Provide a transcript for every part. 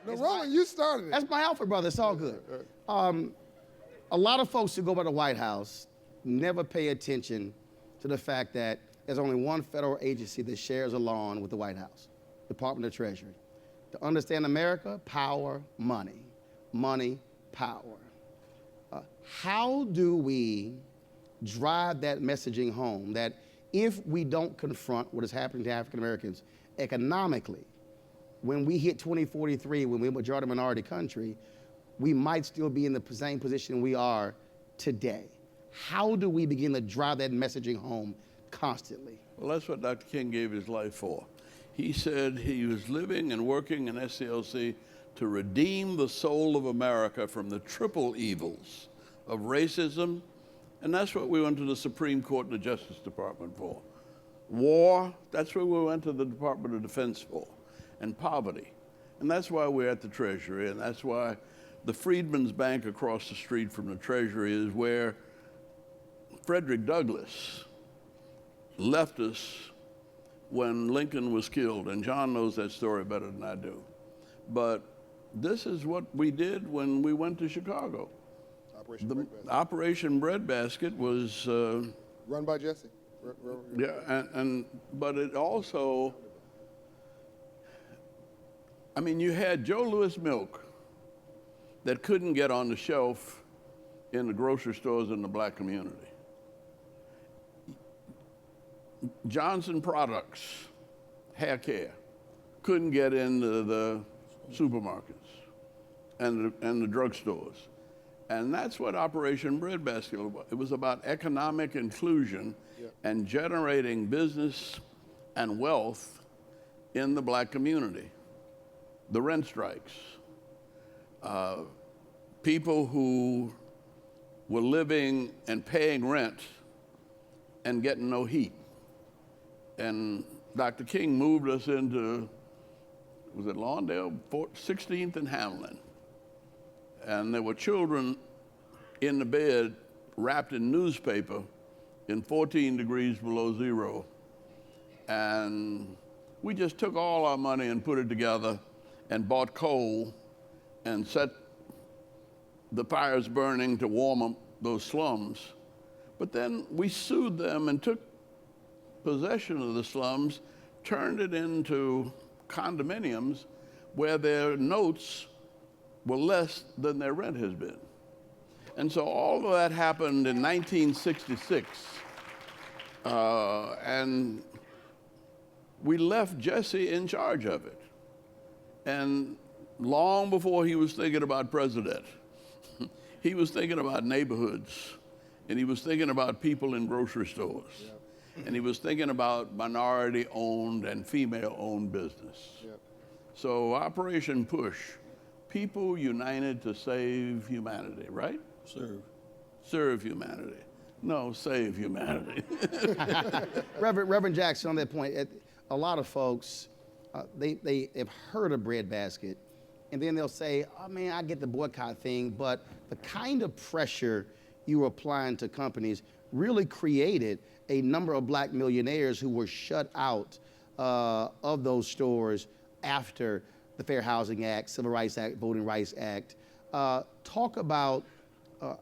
No, Roland, you started it. That's my Alfred brother. It's all good. A lot of folks who go by the White House never pay attention to the fact that there's only one federal agency that shares a lawn with the White House, Department of Treasury. To understand America, power, money. Money, power. How do we drive that messaging home that if we don't confront what is happening to African Americans economically, when we hit 2043, when we're a majority minority country, we might still be in the same position we are today? How do we begin to drive that messaging home constantly? Well, that's what Dr. King gave his life for. He said he was living and working in SCLC to redeem the soul of America from the triple evils of racism, and that's what we went to the Supreme Court and the Justice Department for. War, that's what we went to the Department of Defense for, and poverty. And that's why we're at the Treasury, and that's why the Freedmen's Bank across the street from the Treasury is where Frederick Douglass left us when Lincoln was killed, and John knows that story better than I do. But this is what we did when we went to Chicago. Operation Breadbasket was run by Jesse. Yeah, but it also, I mean, you had Joe Louis milk that couldn't get on the shelf in the grocery stores in the black community. Johnson Products, hair care, couldn't get into the supermarkets and the drugstores. And that's what Operation Breadbasket was. It was about economic inclusion and generating business and wealth in the black community. The rent strikes. People who were living and paying rent and getting no heat. And Dr. King moved us into, was it Lawndale? 16th and Hamlin. And there were children in the bed wrapped in newspaper in 14 degrees below zero. And we just took all our money and put it together and bought coal and set the fires burning to warm up those slums. But then we sued them and took possession of the slums, turned it into condominiums where their notes were less than their rent has been. And so all of that happened in 1966. And we left Jesse in charge of it. And long before he was thinking about president, he was thinking about neighborhoods, and he was thinking about people in grocery stores. Yep. And he was thinking about minority-owned and female-owned business. Yep. So Operation Push, people united to save humanity, right? Serve. Serve humanity. No, save humanity. Reverend Jackson, on that point, a lot of folks, they have heard of Breadbasket, and then they'll say, oh man, I get the boycott thing, but the kind of pressure you were applying to companies really created a number of black millionaires who were shut out of those stores after the Fair Housing Act, Civil Rights Act, Voting Rights Act. Talk about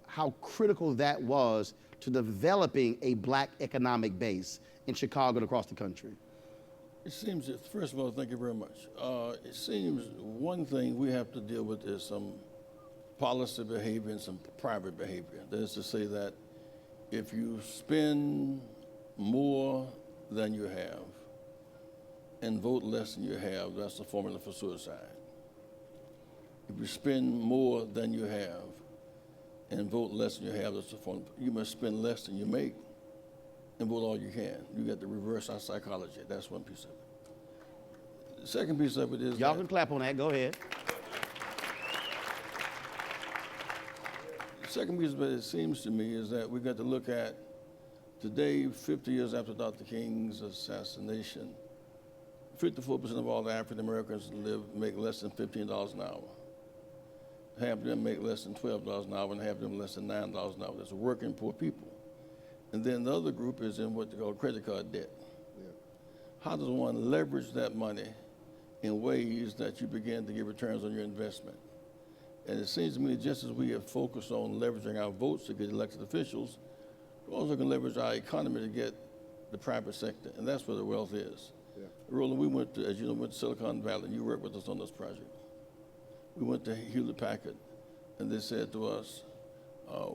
how critical that was to developing a black economic base in Chicago and across the country. It seems that, first of all, thank you very much. It seems one thing we have to deal with is some policy behavior and some private behavior. That is to say that if you spend more than you have and vote less than you have, that's the formula for suicide. If you spend more than you have and vote less than you have, that's the formula. You must spend less than you make and vote all you can. You got to reverse our psychology. That's one piece of it. The second piece of it is y'all can clap on that. Go ahead. The second piece of it seems to me is that we've got to look at today, 50 years after Dr. King's assassination, 54% of all the African Americans make less than $15 an hour. Half of them make less than $12 an hour, and half of them less than $9 an hour. That's working poor people. And then the other group is in what they call credit card debt. Yeah. How does one leverage that money in ways that you begin to get returns on your investment. And it seems to me just as we have focused on leveraging our votes to get elected officials, we're also going to leverage our economy to get the private sector, and that's where the wealth is. Yeah. Roland, we went to, as you know, went to Silicon Valley. You worked with us on this project. We went to Hewlett Packard, and they said to us,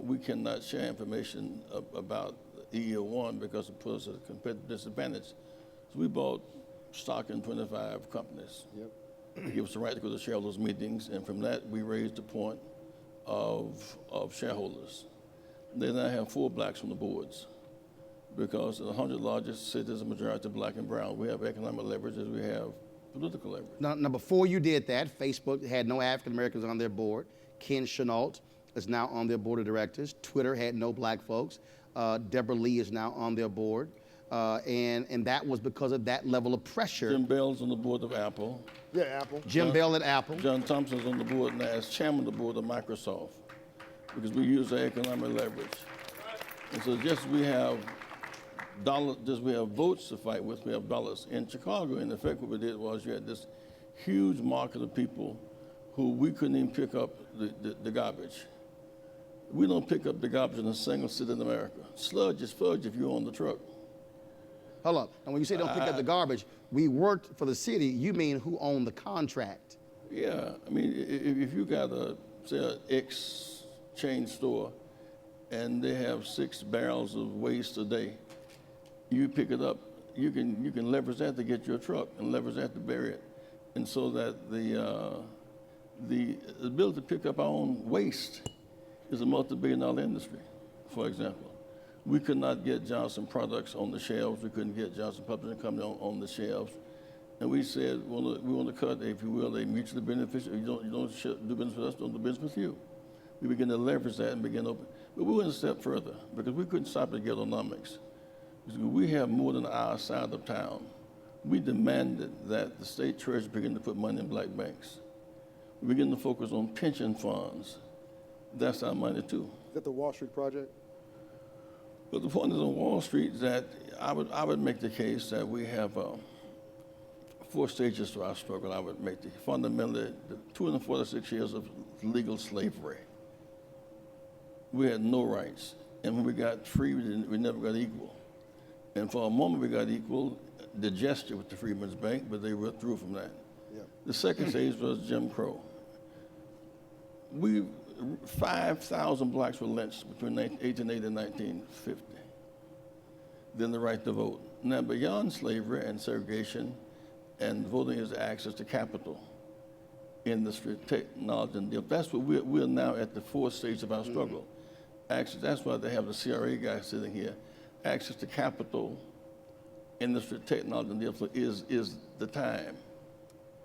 we cannot share information about EEO1 because it puts us at a competitive disadvantage. So we bought stock in 25 companies. Yep. They gave us the right to go to shareholders meetings, and from that we raised the point of shareholders. They now have 4 blacks on the boards because the 100 largest cities are majority black and brown. We have economic leverage as we have political leverage. Now, before you did that, Facebook had no African Americans on their board. Ken Chenault is now on their board of directors. Twitter had no black folks. Deborah Lee is now on their board. And that was because of that level of pressure. Jim Bell's on the board of Apple. Yeah, Apple. Jim Bell at Apple. John Thompson's on the board now as chairman of the board of Microsoft because we use our economic leverage. And so just we have votes to fight with, we have dollars. In Chicago, in effect, what we did was you had this huge market of people who we couldn't even pick up the garbage. We don't pick up the garbage in a single city in America. Sludge is fudge if you're on the truck. Hold up. And when you say don't pick up the garbage, we worked for the city, you mean who owned the contract? Yeah, I mean, if you got say, an X chain store and they have 6 barrels of waste a day, you pick it up, you can leverage that to get your truck and leverage that to bury it. And so that the ability to pick up our own waste is a multi-billion-dollar industry, for example. We could not get Johnson Products on the shelves. We couldn't get Johnson Publishing Company on the shelves. And we said, we want to cut, if you will, a mutually beneficial. You don't do business with us, don't do business with you. We began to leverage that and begin to open. But we went a step further because we couldn't stop at ghettonomics. We have more than our side of town. We demanded that the state treasury begin to put money in black banks. We begin to focus on pension funds. That's our money too. Is that the Wall Street Project? But the point is on Wall Street that I would make the case that we have 4 stages to our struggle. I would make fundamentally the 246 years of legal slavery. We had no rights. And when we got free, we never got equal. And for a moment we got equal, the gesture with the Freedmen's Bank, but they withdrew from that. Yeah. The second stage was Jim Crow. 5,000 blacks were lynched between 1880 and 1950. Then the right to vote. Now, beyond slavery and segregation, and voting is access to capital, industry, technology, and deal. That's what we're now at the 4th stage of our struggle. Access, that's why they have the CRA guy sitting here. Access to capital, industry, technology, and deal is the time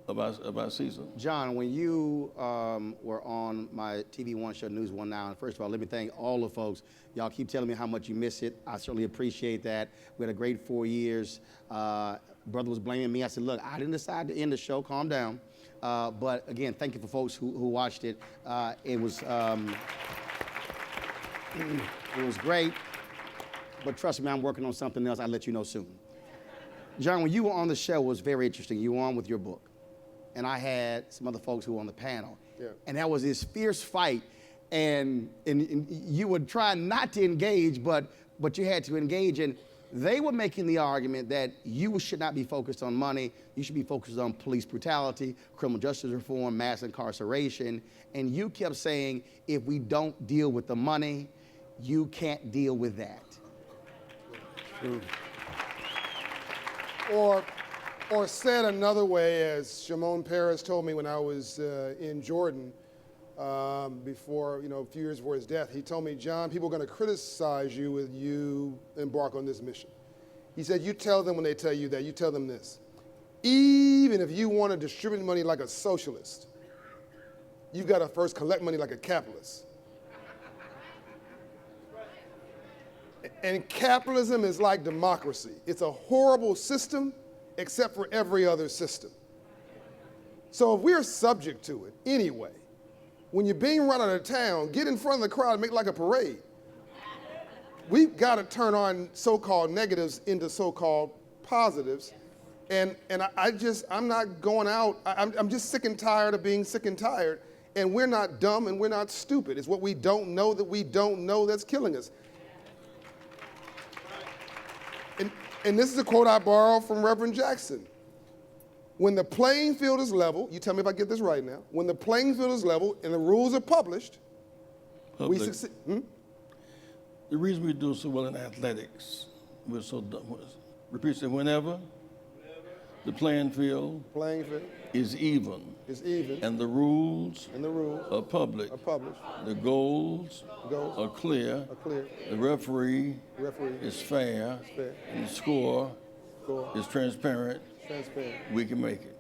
of our season. John, when you were on my TV One show, News One Now, and first of all, let me thank all the folks. Y'all keep telling me how much you miss it. I certainly appreciate that. We had a great 4 years. Brother was blaming me. I said, look, I didn't decide to end the show. Calm down. But again, thank you for folks who watched it. It was great. But trust me, I'm working on something else. I'll let you know soon. John, when you were on the show, it was very interesting. You were on with your book. And I had some other folks who were on the panel. Yeah. And there was this fierce fight. And you would try not to engage, but you had to engage. And they were making the argument that you should not be focused on money. You should be focused on police brutality, criminal justice reform, mass incarceration. And you kept saying, if we don't deal with the money, you can't deal with that. Or said another way, as Shimon Peres told me when I was in Jordan before, a few years before his death, he told me, John, people are going to criticize you when you embark on this mission. He said, you tell them when they tell you that, you tell them this. Even if you want to distribute money like a socialist, you've got to first collect money like a capitalist. And capitalism is like democracy. It's a horrible system except for every other system. So if we're subject to it anyway, when you're being run out of town, get in front of the crowd and make like a parade. We've got to turn on so-called negatives into so-called positives And I'm not going out. I'm just sick and tired of being sick and tired. And we're not dumb and we're not stupid. It's what we don't know that we don't know that's killing us. And this is a quote I borrow from Reverend Jackson. When the playing field is level, you tell me if I get this right now. When the playing field is level and the rules are published, we succeed. The reason we do so well in athletics, we're so dumb. Repeat it, whenever the playing field is even, and the rules are public, the goals are clear, the referee is fair, and the score is transparent, we can make it.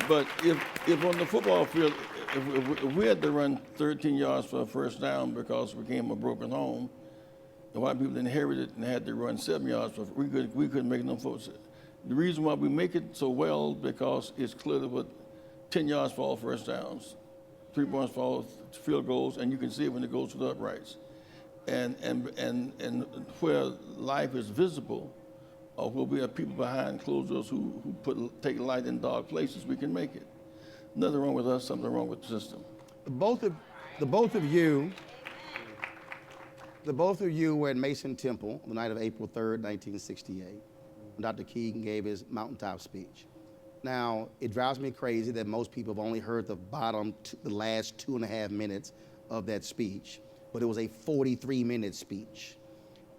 But if on the football field, if we had to run 13 yards for a first down because we came from a broken home, the white people inherited it and had to run 7 yards for we couldn't make no folks. The reason why we make it so well because it's clear that 10 yards for all first downs, 3 points for all field goals, and you can see it when it goes to the uprights. And where life is visible, or where we have people behind closed doors who take light in dark places, we can make it. Nothing wrong with us, something wrong with the system. The both of you were at Mason Temple on the night of April 3rd, 1968, when Dr. King gave his mountaintop speech. Now, it drives me crazy that most people have only heard the last 2.5 minutes of that speech, but it was a 43-minute speech.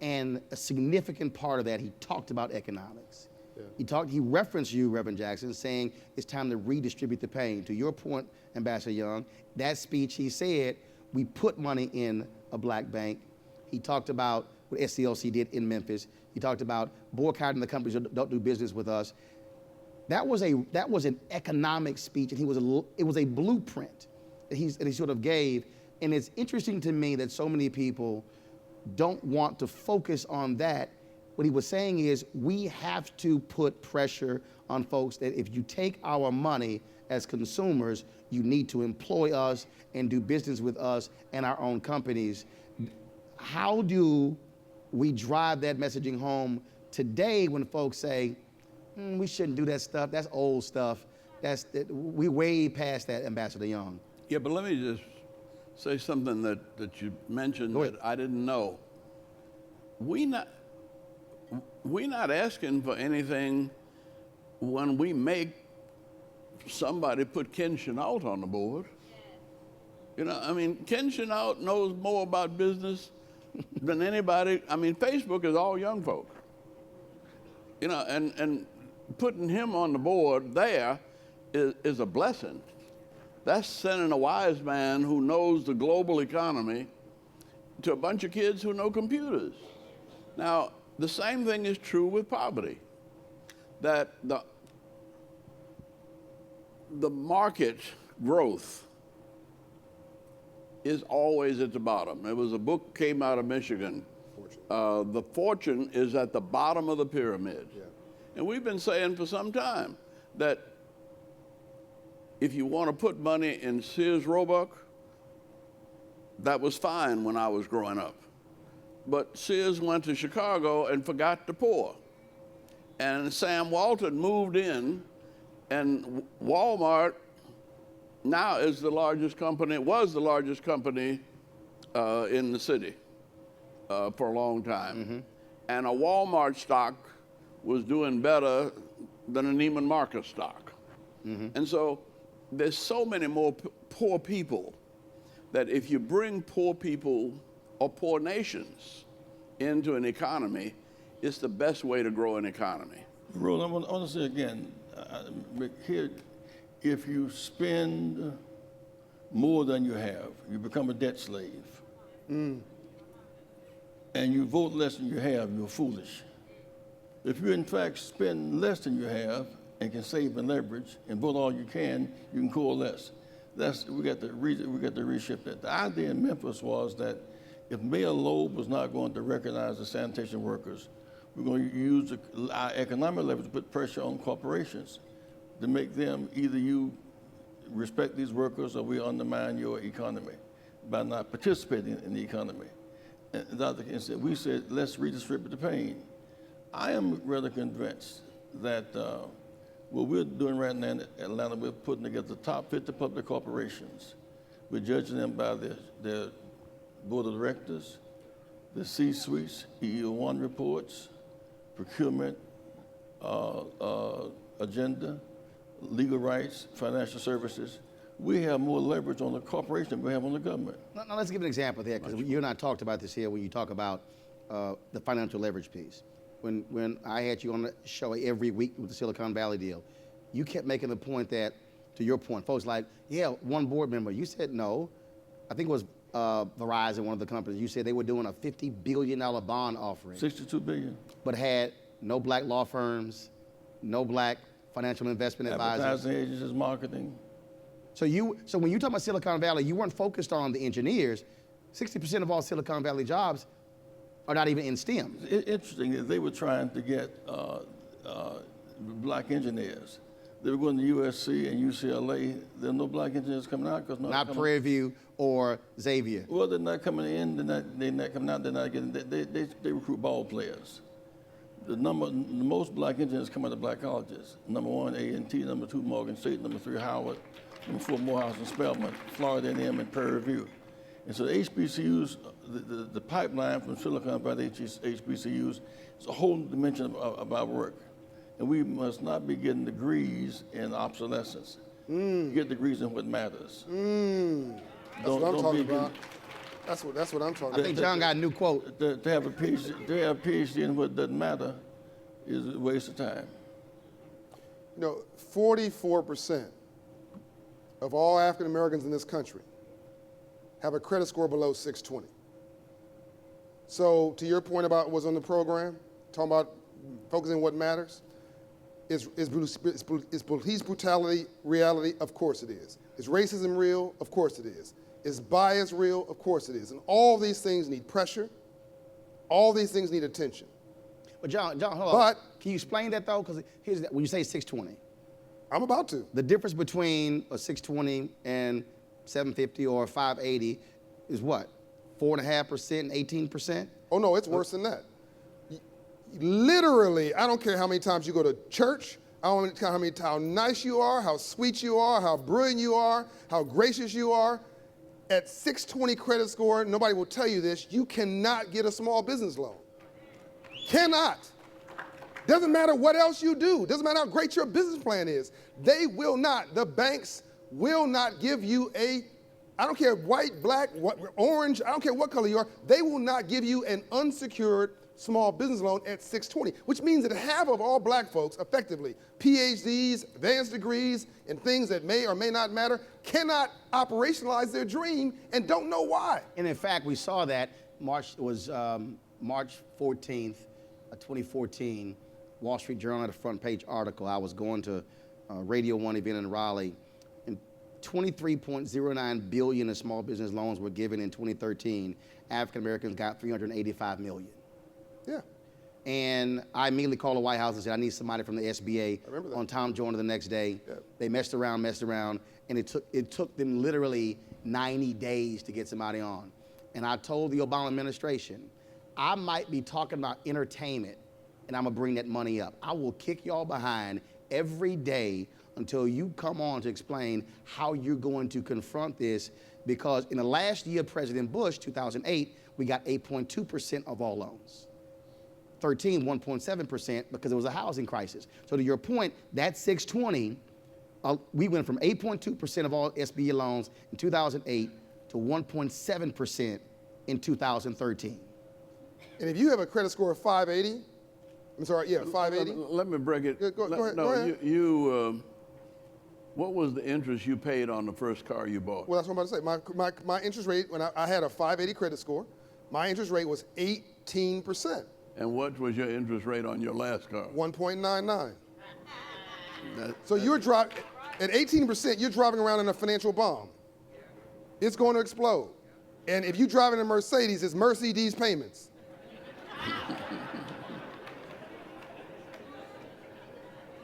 And a significant part of that, he talked about economics. Yeah. He referenced you, Reverend Jackson, saying it's time to redistribute the pain. To your point, Ambassador Young, that speech he said, we put money in a black bank. He talked about what SCLC did in Memphis. He talked about boycotting the companies that don't do business with us. That was an economic speech, and it was a blueprint that he sort of gave. And it's interesting to me that so many people don't want to focus on that. What he was saying is we have to put pressure on folks that if you take our money as consumers, you need to employ us and do business with us and our own companies. How do we drive that messaging home today when folks say, we shouldn't do that stuff, that's old stuff, we way past that, Ambassador Young? Yeah, but let me just say something that you mentioned that I didn't know. We're not asking for anything when we make somebody put Ken Chenault on the board. You know, I mean, Ken Chenault knows more about business than anybody. I mean, Facebook is all young folk. You know, and putting him on the board there is a blessing. That's sending a wise man who knows the global economy to a bunch of kids who know computers. Now, the same thing is true with poverty, that the market growth is always at the bottom. There was a book came out of Michigan. The fortune is at the bottom of the pyramid. Yeah. And we've been saying for some time that if you want to put money in Sears Roebuck, that was fine when I was growing up. But Sears went to Chicago and forgot the poor. And Sam Walton moved in, and Walmart now is the largest company, was the largest company in the city for a long time. Mm-hmm. And a Walmart stock was doing better than a Neiman Marcus stock. Mm-hmm. And so there's so many more poor people that if you bring poor people or poor nations into an economy, it's the best way to grow an economy. Roland, I want to say again, here, if you spend more than you have, you become a debt slave. Mm. And you vote less than you have, you're foolish. If you in fact spend less than you have and can save and leverage and vote all you can coalesce. We got to reshift that. The idea in Memphis was that if Mayor Loeb was not going to recognize the sanitation workers, we're going to use our economic leverage to put pressure on corporations to make them either you respect these workers or we undermine your economy by not participating in the economy. And Dr. King said, we said, let's redistribute the pain. I am rather convinced that what we're doing right now in Atlanta, we're putting together the top 50 public corporations. We're judging them by their board of directors, the C-suites, EEO-1 reports, procurement, agenda, legal rights, financial services. We have more leverage on the corporation than we have on the government. Now let's give an example there, because you and I talked about this here when you talk about the financial leverage piece. When I had you on the show every week with the Silicon Valley deal, you kept making the point that, to your point, folks like, yeah, one board member, you said no. I think it was Verizon, one of the companies, you said they were doing a $50 billion bond offering. $62 billion. But had no black law firms, no black financial investment advisors. Advertising agencies, marketing. So when you talk about Silicon Valley, you weren't focused on the engineers. 60% of all Silicon Valley jobs are not even in STEM. Interesting that they were trying to get black engineers. They were going to USC and UCLA. There are no black engineers coming out because not Prairie View or Xavier. Well, they're not coming in. They're not coming out. They're not getting. They recruit ball players. The most black engineers come out of black colleges. Number 1, A&T. Number 2, Morgan State. Number 3, Howard. Number 4, Morehouse and Spelman. Florida A&M and Prairie View. And so the HBCUs, the pipeline from Silicon Valley HBCUs is a whole dimension of our work. And we must not be getting degrees in obsolescence. Get degrees in what matters. That's what I'm talking about. That's what I'm talking about. I think John got a new quote. To have a PhD in what doesn't matter is a waste of time. 44% of all African Americans in this country have a credit score below 620. So to your point about what's on the program, talking about focusing on what matters, is police brutality reality? Of course it is. Is racism real? Of course it is. Is bias real? Of course it is. And all these things need pressure. All these things need attention. But John, hold on. Can you explain that though? Because here's that, when you say 620. I'm about to. The difference between a 620 and 750 or 580 is what? 4.5% and 18%? Oh no, it's worse than that. Literally, I don't care how many times you go to church, I don't care how nice you are, how sweet you are, how brilliant you are, how gracious you are. At 620 credit score, nobody will tell you this, you cannot get a small business loan. Cannot. Doesn't matter what else you do. Doesn't matter how great your business plan is. They will not. The banks will not give you I don't care white, black, orange, I don't care what color you are, they will not give you an unsecured small business loan at 620, which means that half of all black folks, effectively, PhDs, advanced degrees, and things that may or may not matter, cannot operationalize their dream and don't know why. And in fact, we saw that March 14th, 2014, Wall Street Journal had a front page article. I was going to a Radio 1 event in Raleigh, and 23.09 billion in small business loans were given in 2013. African Americans got 385 million. Yeah. And I immediately called the White House and said, I need somebody from the SBA on Tom Joyner the next day. Yeah. They messed around, and it took them literally 90 days to get somebody on. And I told the Obama administration, I might be talking about entertainment, and I'm gonna bring that money up. I will kick y'all behind every day until you come on to explain how you're going to confront this, because in the last year of President Bush, 2008, we got 8.2% of all loans. 1.7% because it was a housing crisis. So to your point, that 620, we went from 8.2% of all SBA loans in 2008 to 1.7% in 2013. And if you have a credit score of 580, I'm sorry, yeah, 580. Let me break it. Go ahead. What was the interest you paid on the first car you bought? Well, that's what I'm about to say. My interest rate, when I had a 580 credit score, my interest rate was 18%. And what was your interest rate on your last car? 1.99. So you're driving, at 18%, you're driving around in a financial bomb. It's going to explode. And if you're driving a Mercedes, it's Mercedes payments.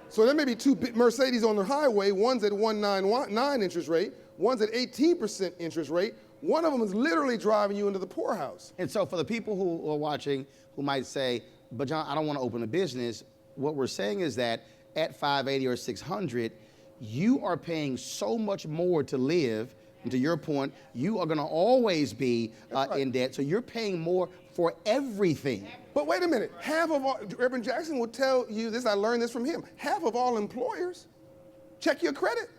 So there may be two Mercedes on the highway, one's at 1.99 interest rate, one's at 18% interest rate, One of them is literally driving you into the poorhouse. And so for the people who are watching who might say, but John, I don't want to open a business, what we're saying is that at 580 or 600, you are paying so much more to live. And to your point, you are going to always be in debt. So you're paying more for everything. But wait a minute, half of all, Reverend Jackson will tell you this, I learned this from him, half of all employers check your credit.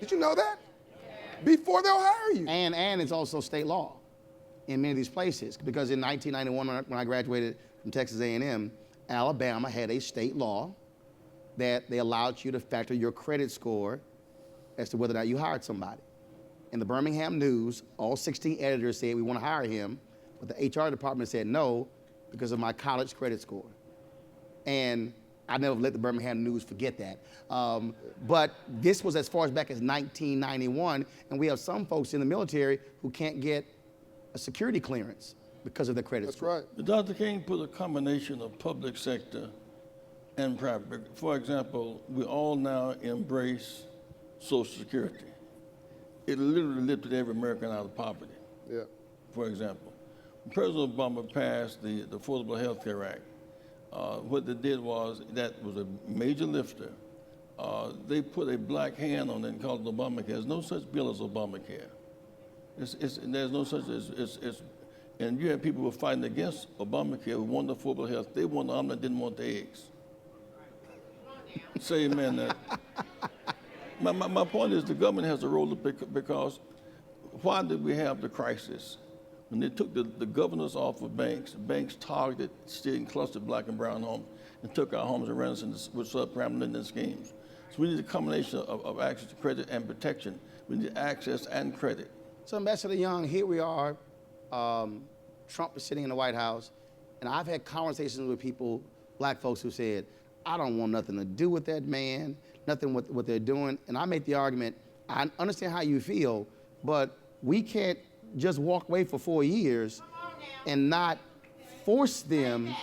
Did you know that? Before they'll hire you. And it's also state law in many of these places. Because in 1991, when I graduated from Texas A&M, Alabama had a state law that they allowed you to factor your credit score as to whether or not you hired somebody. In the Birmingham News, all 16 editors said we want to hire him, but the HR department said no because of my college credit score. And I never let the Birmingham News forget that. But this was as far as back as 1991, and we have some folks in the military who can't get a security clearance because of their credit score. That's right. But Dr. King put a combination of public sector and private. For example, we all now embrace Social Security. It literally lifted every American out of poverty. Yeah. For example, when President Obama passed the Affordable Health Care Act, what they did was, that was a major lifter. They put a black hand on it and called it Obamacare. There's no such bill as Obamacare. There's no such, and you have people who are fighting against Obamacare who want affordable health. They want the omelet, didn't want the eggs. Say amen. That. My point is the government has a role to play, because why did we have the crisis? When they took the governors off of banks targeted, stealing clustered black and brown homes, and took our homes and ran us into with subprime lending schemes. So we need a combination of access to credit and protection. We need access and credit. So Ambassador Young, here we are. Trump is sitting in the White House, and I've had conversations with people, black folks, who said, I don't want nothing to do with that man, nothing with what they're doing. And I make the argument, I understand how you feel, but we can't just walk away for 4 years and not force them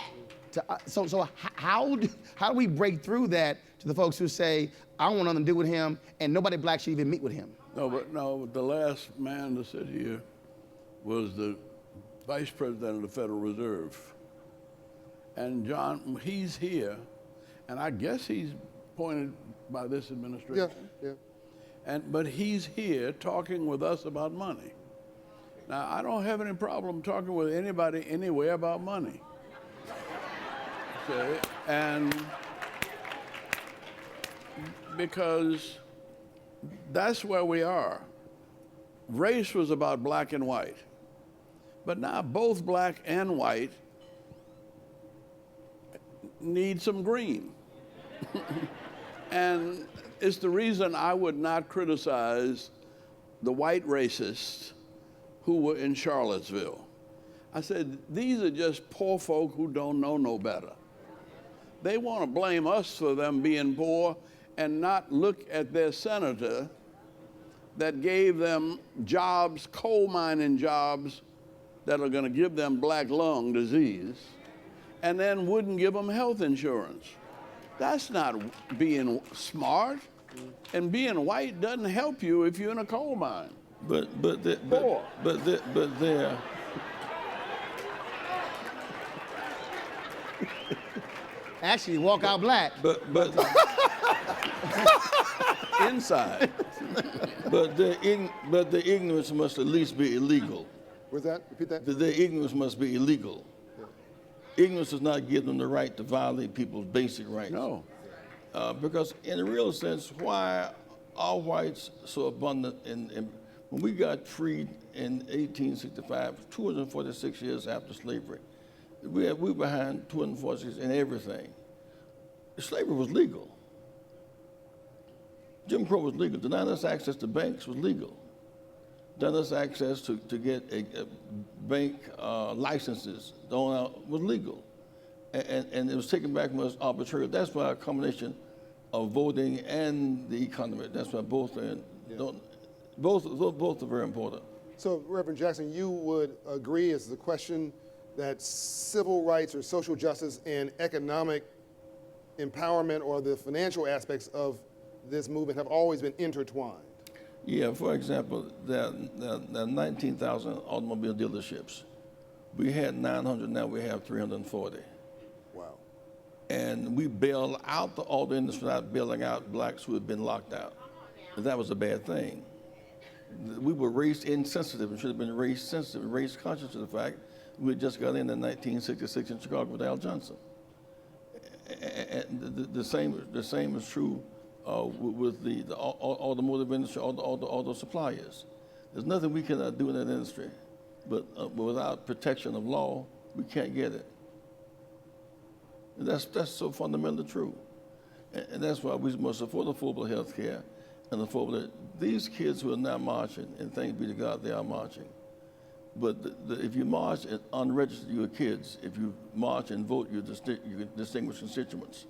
to. So how do we break through that to the folks who say, I don't want nothing to do with him, and nobody black should even meet with him? No, the last man to sit here was the Vice President of the Federal Reserve. And John, he's here, and I guess he's appointed by this administration. Yeah. But he's here talking with us about money. Now, I don't have any problem talking with anybody anywhere about money. Okay? And because that's where we are. Race was about black and white. But now both black and white need some green. And it's the reason I would not criticize the white racists who were in Charlottesville. I said, these are just poor folk who don't know no better. They want to blame us for them being poor and not look at their senator that gave them jobs, coal mining jobs, that are going to give them black lung disease, and then wouldn't give them health insurance. That's not being smart. And being white doesn't help you if you're in a coal mine. But there. Actually, walk out black. But Inside. but the ignorance must at least be illegal. What's that? Repeat that. The ignorance must be illegal. Ignorance does not give them the right to violate people's basic rights. No. Because in a real sense, why are whites so abundant when we got freed in 1865, 246 years after slavery, we were behind 246 in everything. Slavery was legal. Jim Crow was legal. Denying us access to banks was legal. Denying us access to get a bank licenses was legal. And it was taken back from us arbitrarily. That's why a combination of voting and the economy. That's why both are both are very important. So, Reverend Jackson, you would agree is the question that civil rights or social justice and economic empowerment or the financial aspects of this movement have always been intertwined? Yeah, for example, there are 19,000 automobile dealerships. We had 900, now we have 340. Wow. And we bail out the auto industry without bailing out blacks who had been locked out. And that was a bad thing. We were race insensitive and should have been race sensitive, race conscious of the fact we had just got in 1966 in Chicago with Al Johnson. And the same is true with the automotive industry, all the suppliers. There's nothing we cannot do in that industry, but without protection of law, we can't get it. And that's so fundamentally true. And that's why we must afford affordable health care and affordable. These kids who are now marching, and thanks be to God they are marching, but if you march unregistered, you're kids. If you march and vote, you're distinguished constituents.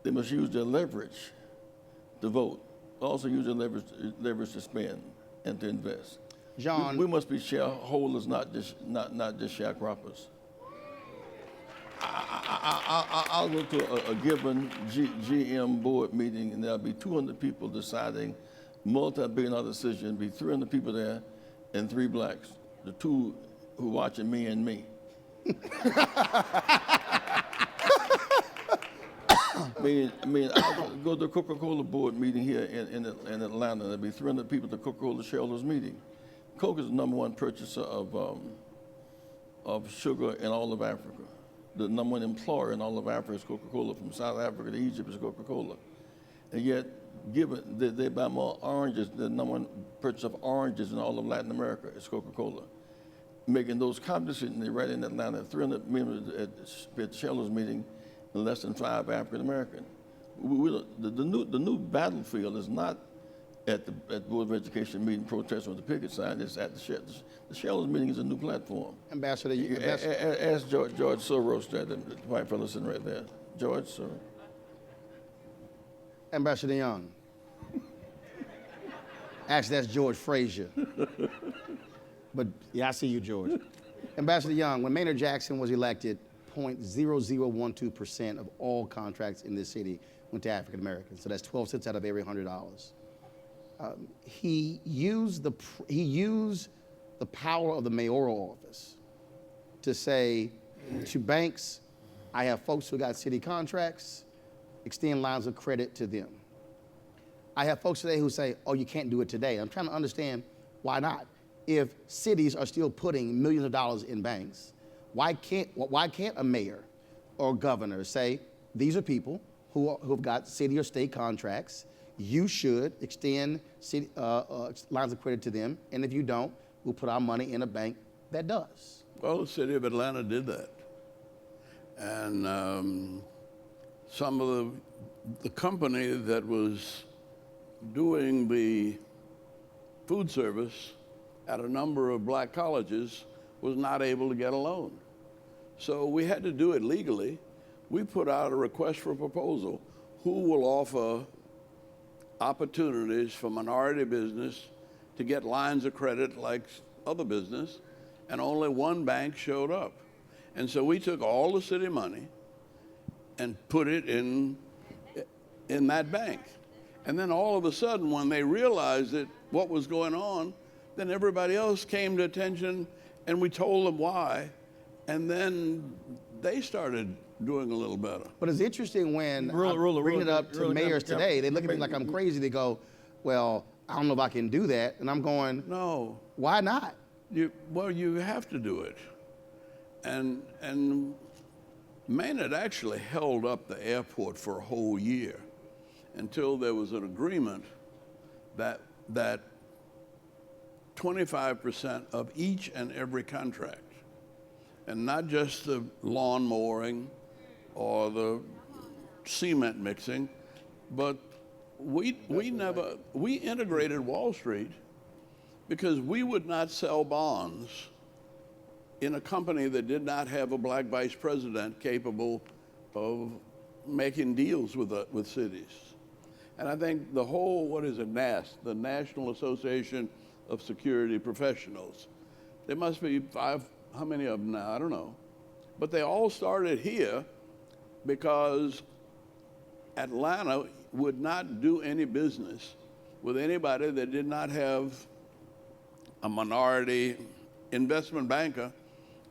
They must use their leverage to vote. Also use their leverage to spend and to invest. John, we must be shareholders, not just sharecroppers. I'll go to a given GM board meeting, and there'll be 200 people deciding multi-billion-dollar decision. Be 300 people there, and 3 blacks. The 2 who watching me and me. I mean, I'll go to the Coca-Cola board meeting here in Atlanta. There'll be 300 people at the Coca-Cola shareholders meeting. Coke is the #1 purchaser of sugar in all of Africa. The #1 employer in all of Africa is Coca-Cola. From South Africa to Egypt is Coca-Cola. And yet, given that they buy more oranges, the #1 purchase of oranges in all of Latin America is Coca-Cola. Making those competitions, they right in Atlanta, 300 members at the shareholders meeting, and less than 5 African American. The new battlefield is not at the Board of Education meeting protesting with the picket sign. It's at the shareholders meeting is a new platform. Ambassador, Ask George Soros, that the white fellow sitting right there. George, sir. Ambassador Young. Actually, that's George Frazier. But yeah, I see you, George. Ambassador Young, when Maynard Jackson was elected, 0.0012% of all contracts in this city went to African Americans. So that's 12 cents out of every $100. He used the power of the mayoral office to say to banks, I have folks who got city contracts, extend lines of credit to them. I have folks today who say, oh, you can't do it today. I'm trying to understand why not. If cities are still putting millions of dollars in banks, why can't a mayor or governor say, these are people who've got city or state contracts, you should extend city, lines of credit to them, and if you don't, we'll put our money in a bank that does. Well, the city of Atlanta did that. And some of the company that was doing the food service at a number of black colleges was not able to get a loan. So we had to do it legally. We put out a request for a proposal. Who will offer opportunities for minority business to get lines of credit like other business? And only one bank showed up. And so we took all the city money and put it in that bank. And then all of a sudden, when they realized what was going on, then everybody else came to attention, and we told them why, and then they started doing a little better. But it's interesting when I bring it up to mayors today, they look at me like I'm crazy. They go, well, I don't know if I can do that. And I'm going, no. Why not? Well, you have to do it. And Maynard actually held up the airport for a whole year until there was an agreement that 25% of each and every contract, and not just the lawn mowing or the cement mixing, but we integrated Wall Street because we would not sell bonds in a company that did not have a black vice president capable of making deals with cities. And I think the whole, NAS, the National Association of Security Professionals, there must be 5, how many of them now? I don't know. But they all started here because Atlanta would not do any business with anybody that did not have a minority investment banker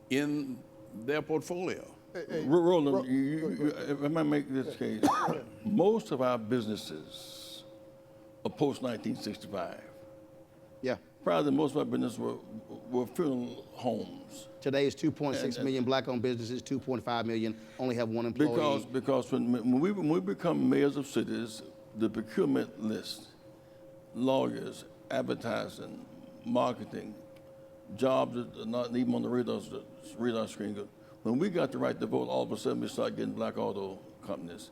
in their portfolio. Roland, if I might make this case, most of our businesses are post-1965. Yeah. Probably most of our businesses were funeral homes. Today is 2.6 million black-owned businesses, 2.5 million only have one employee. Because when we become mayors of cities, the procurement list, lawyers, advertising, marketing, jobs that are not even on the radar screen. When we got the right to vote, all of a sudden we start getting black auto companies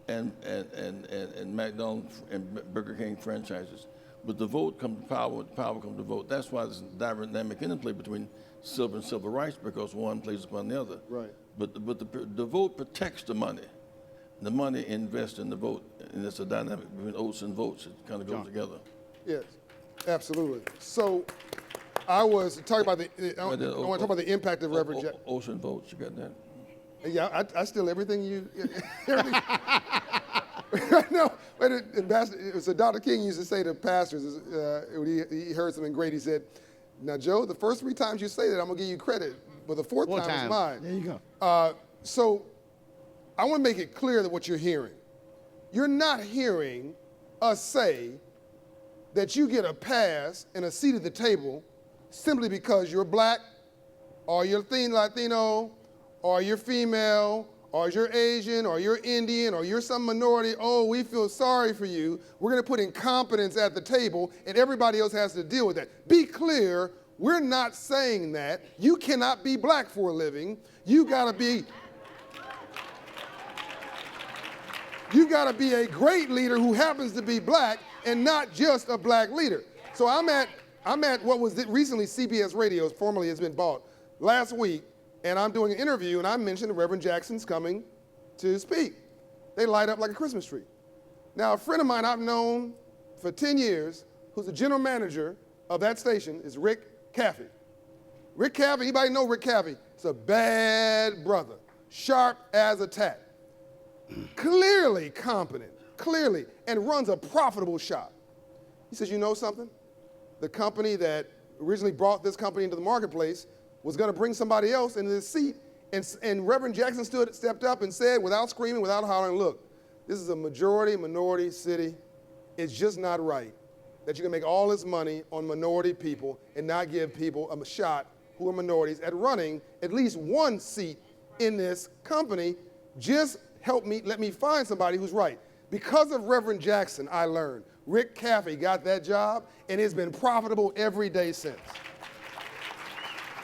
and McDonald's and Burger King franchises. With the vote comes the power, with the power comes the vote. That's why there's a dynamic interplay between civil and civil rights, because one plays upon the other. Right. But the vote protects the money. The money invests in the vote, and it's a dynamic between oaths and votes. It kind of goes together. Yes, absolutely. So I was talking about I want to talk about the impact of Reverend Jackson. Oaths and votes, you got that? Yeah, I steal everything you. Everything. No, but so Dr. King used to say to pastors when he heard something great, he said, "Now, Joe, the first 3 times you say that, I'm gonna give you credit, but the fourth time is mine." There you go. So I want to make it clear that what you're hearing, you're not hearing us say that you get a pass and a seat at the table simply because you're black, or you're Latino, or you're female, or you're Asian, or you're Indian, or you're some minority. Oh, we feel sorry for you. We're going to put incompetence at the table, and everybody else has to deal with that. Be clear, we're not saying that. You cannot be black for a living. You got to be a great leader who happens to be black and not just a black leader. So I'm at what was recently CBS Radio, formerly has been bought, last week, and I'm doing an interview, and I mentioned that Reverend Jackson's coming to speak. They light up like a Christmas tree. Now, a friend of mine I've known for 10 years, who's the general manager of that station, is Rick Caffey. Rick Caffey, anybody know Rick Caffey? He's a bad brother, sharp as a tack. Clearly competent, and runs a profitable shop. He says, you know something? The company that originally brought this company into the marketplace was going to bring somebody else into this seat, and Reverend Jackson stepped up and said, without screaming, without hollering, look, this is a minority city. It's just not right that you can make all this money on minority people and not give people a shot who are minorities at running at least one seat in this company. Just let me find somebody who's right. Because of Reverend Jackson, I learned Rick Caffey got that job, and it's been profitable every day since.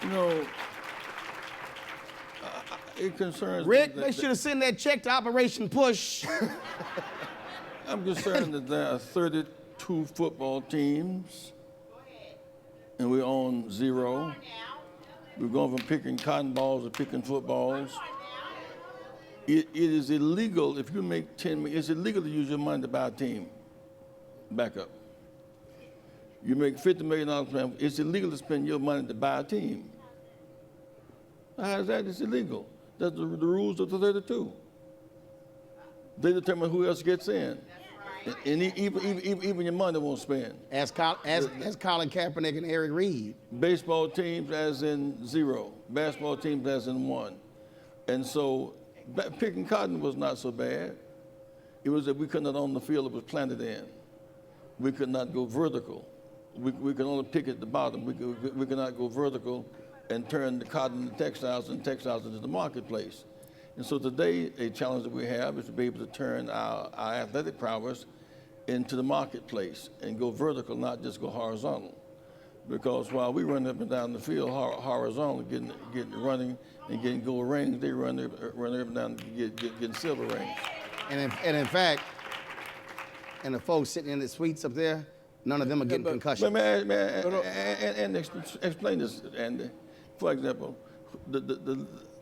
You know, it concerns Rick, me they should have sent that check to Operation Push. I'm concerned that there are 32 football teams, and we own 0. We're going from picking cotton balls to picking footballs. It is illegal if you make 10 million. It's illegal to use your money to buy a team. Back up. You make $50 million. It's illegal to spend your money to buy a team. How is that? It's illegal. That's the rules of the 32. They determine who else gets in. And even your money won't spend. As Colin Kaepernick and Eric Reed. Baseball teams as in 0. Basketball teams as in 1. And so picking cotton was not so bad. It was that we could not own the field it was planted in. We could not go vertical. We could only pick at the bottom. We could not go vertical and turn the cotton into textiles and textiles into the marketplace. And so today, a challenge that we have is to be able to turn our athletic prowess into the marketplace and go vertical, not just go horizontal. Because while we run up and down the field horizontal, running and getting gold rings, they run up and down getting silver rings. And in fact, and the folks sitting in the suites up there, none of them are getting concussions. And explain this, Andy. For example, the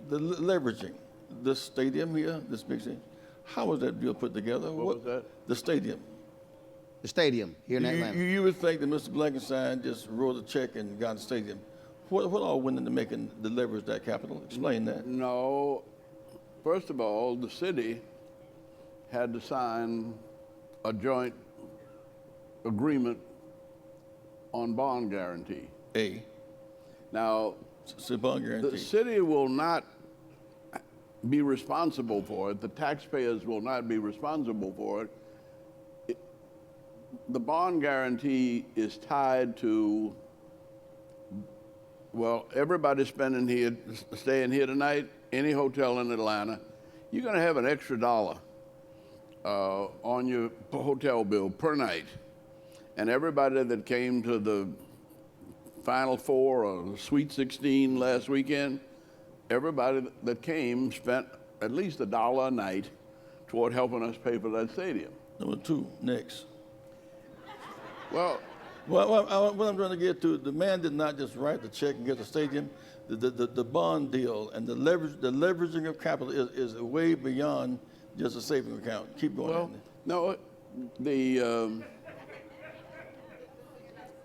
leveraging, the stadium here, this big thing, how was that deal put together? What was that? The stadium. The stadium here in Atlanta. You would think that Mr. Blankenstein just wrote a check and got the stadium. What all went into making the leverage that capital? Explain that. No, first of all, the city had to sign a joint agreement on bond guarantee. A. Now, It's a bond guarantee. the city will not be responsible for it. The taxpayers will not be responsible for it. The bond guarantee is tied to, well, everybody staying here tonight, any hotel in Atlanta, you're going to have an extra $1 on your hotel bill per night. And everybody that came to the Final Four or Sweet 16 last weekend, everybody that came spent at least $1 a night toward helping us pay for that stadium. Number 2, next. Well, What I'm trying to get to, the man did not just write the check and get the stadium. The bond deal and the leveraging of capital is way beyond just a saving account. Keep going. well, no,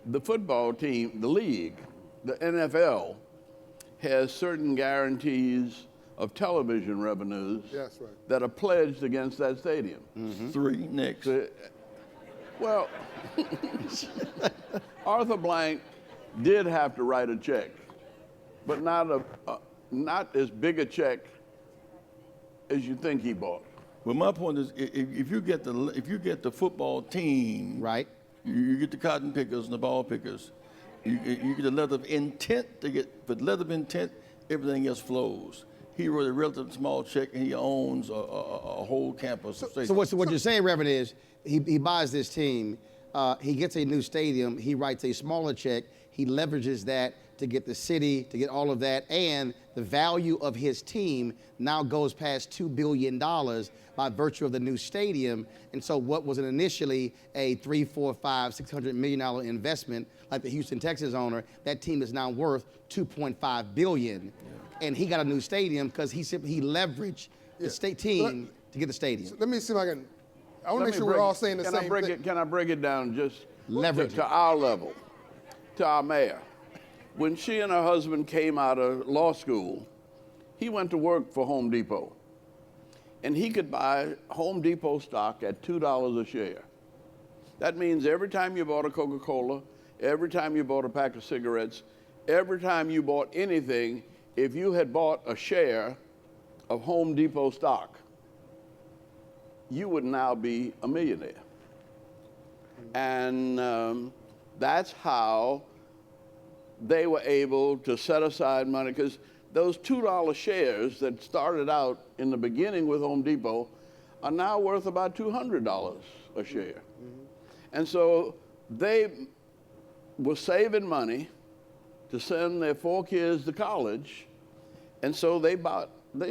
the football team, the league, the NFL, has certain guarantees of television revenues That's right. that are pledged against that stadium. 3, next. Well, Arthur Blank did have to write a check, but not as big a check as you think he bought. Well, my point is, if you get the football team, Right. you get the cotton pickers and the ball pickers, you get a letter of intent to get, but letter of intent, everything else flows. He wrote a relatively small check, and he owns a whole campus. So what you're saying, Reverend, is he buys this team, he gets a new stadium, he writes a smaller check, he leverages that to get the city, to get all of that, and the value of his team now goes past $2 billion by virtue of the new stadium. And so what was initially a $300, $400, $500, $600 million investment, like the Houston Texans owner, that team is now worth $2.5 billion. And he got a new stadium because he leveraged the state team to get the stadium. Let me see if I can. I want to make sure we're all saying the same thing. Can I break it down just Leverage to our level, to our mayor? When she and her husband came out of law school, he went to work for Home Depot. And he could buy Home Depot stock at $2 a share. That means every time you bought a Coca-Cola, every time you bought a pack of cigarettes, every time you bought anything, if you had bought a share of Home Depot stock, you would now be a millionaire. And that's how they were able to set aside money, because those $2 shares that started out in the beginning with Home Depot are now worth about $200 a share. And so they were saving money to send their 4 kids to college, and so they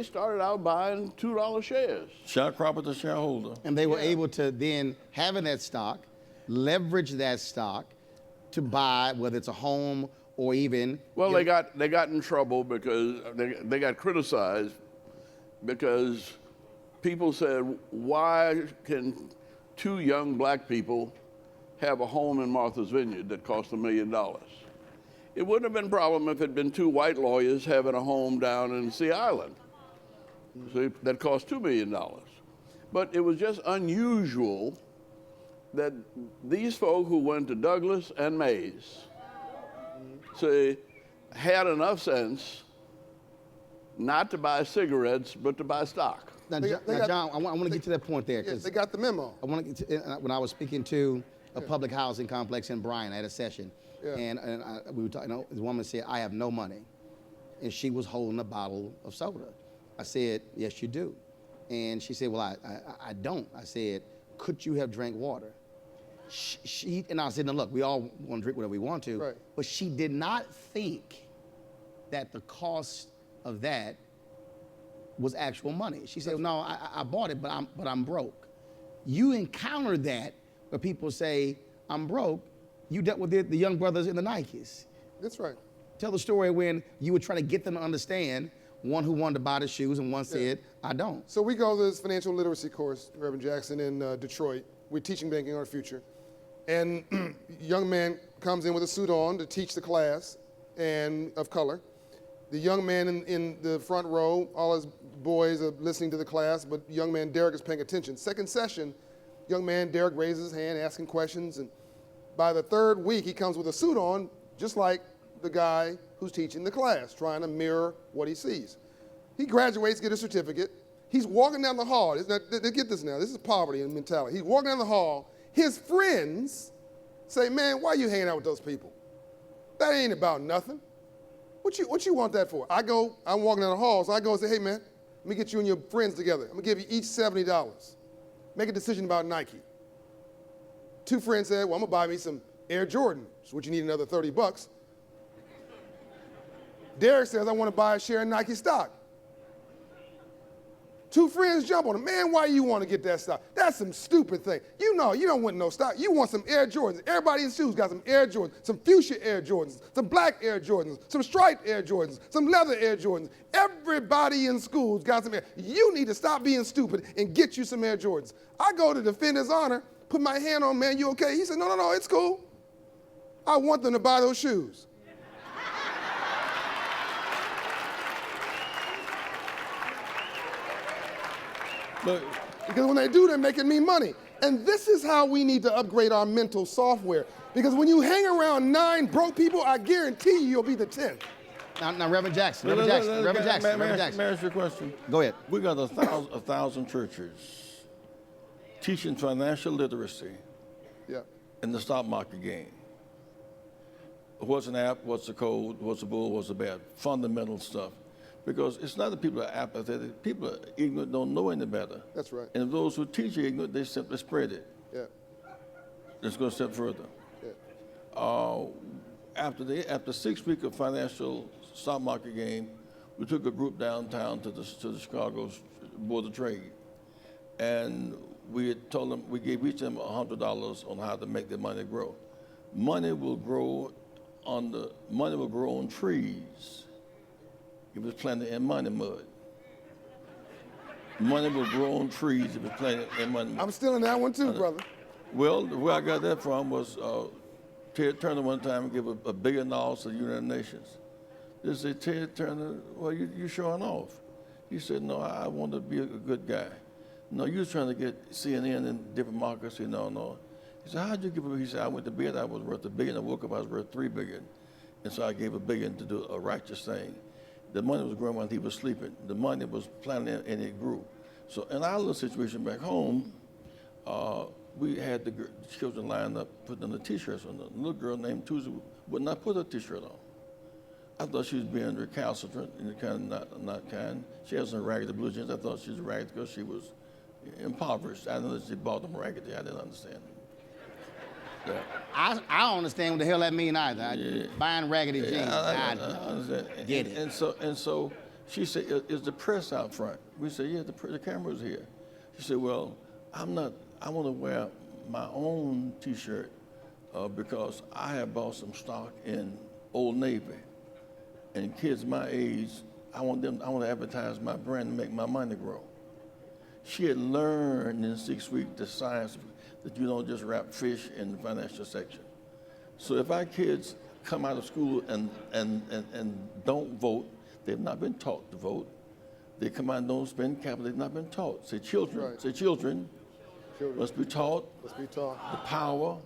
started out buying $2 shares. Sharecropper to shareholder. And they were able to then, having that stock, leverage that stock to buy, whether it's a home or even. Well, they got in trouble because they got criticized because people said, why can 2 young black people have a home in Martha's Vineyard that cost $1 million? It wouldn't have been a problem if it had been 2 white lawyers having a home down in Sea Island that cost $2 million. But it was just unusual that these folk who went to Douglas and Mays had enough sense not to buy cigarettes, but to buy stock. Now, John, I want to get to that point there. Yes, they got the memo. I want to get to, when I was speaking to a public housing complex in Bryant, I had a session, and we were talking. This woman said, "I have no money," and she was holding a bottle of soda. I said, "Yes, you do," and she said, "Well, I don't." I said, "Could you have drank water?" She and I said, "No, look, we all want to drink whatever we want to," right. But she did not think that the cost of that was actual money. She said, "No, I bought it, but I'm broke." You encountered that where people say, "I'm broke." You dealt with the young brothers in the Nikes. That's right. Tell the story when you would try to get them to understand, one who wanted to buy the shoes and one said, "I don't." So we go to this financial literacy course, Reverend Jackson, in Detroit. We're teaching banking our future. And a young man comes in with a suit on to teach the class and of color. The young man in the front row, all his boys are listening to the class, but young man Derek is paying attention. Second session, young man Derek raises his hand asking questions, and By the third week, he comes with a suit on, just like the guy who's teaching the class, trying to mirror what he sees. He graduates, gets a certificate. He's walking down the hall. Get this now. This is poverty and mentality. He's walking down the hall. His friends say, man, why are you hanging out with those people? That ain't about nothing. What you want that for? I'm walking down the hall, so I go and say, hey, man, let me get you and your friends together. I'm going to give you each $70. Make a decision about Nike. Two friends said, well, I'm going to buy me some Air Jordan, which you need another $30. Derek says, I want to buy a share of Nike stock. Two friends jump on him. Man, why you want to get that stock? That's some stupid thing. You know, you don't want no stock. You want some Air Jordans. Everybody in shoes got some Air Jordans, some fuchsia Air Jordans, some black Air Jordans, some striped Air Jordans, some leather Air Jordans. Everybody in schools got some Air. You need to stop being stupid and get you some Air Jordans. I go to defend his honor, put my hand on, man, you okay? He said, no, it's cool. I want them to buy those shoes. Look, Because when they do, they're making me money. And this is how we need to upgrade our mental software. Because when you hang around 9 broke people, I guarantee you'll be the 10th. Now, Reverend Jackson, Reverend Jackson. May I ask you a question? Go ahead. We got a thousand churches teaching financial literacy Yeah. in the stock market game. What's an app? What's the code? What's the bull? What's the bad? Fundamental stuff. Because it's not that people are apathetic. People are ignorant, don't know any better. That's right. And those who teach you ignorant, they simply spread it. Yeah. Let's go a step further. Yeah. After 6 weeks of financial stock market game, we took a group downtown to the Chicago Board of Trade, and we had told them, we gave each of them $100 on how to make their money grow. Money will grow on trees. It was planted in money mud. Money will grow on trees if it's planted in money mud. I'm still in that one too, brother. Well, where I got that from was Ted Turner one time gave a $1 billion to the United Nations. They said, Ted Turner, well, you showing off. He said, no, I want to be a good guy. No, you was trying to get CNN in different markets. He said, no. He said, how'd you give it? He said, I went to bed, I was worth $1 billion. I woke up, I was worth $3 billion. And so I gave $1 billion to do a righteous thing. The money was growing while he was sleeping. The money was planted and it grew. So in our little situation back home, we had the children lined up putting on the T-shirts on. A little girl named Tuesday would not put a T-shirt on. I thought she was being recalcitrant and kind of not kind. She had some raggedy blue jeans. I thought she was raggedy because she was impoverished. I didn't know that she bought them raggedy. I didn't understand. Yeah. I don't understand what the hell that mean either. Buying raggedy jeans. I understand. Get it. And so she said, is the press out front? We said, yeah, the camera's here. She said, well, I want to wear my own T-shirt because I have bought some stock in Old Navy. And kids my age, I want to advertise my brand and make my money grow. She had learned in 6 weeks the science that you don't just wrap fish in the financial section. So if our kids come out of school and don't vote, they've not been taught to vote. They come out and don't spend capital, they've not been taught. Say children, Right. say children must be taught Let's be taught the power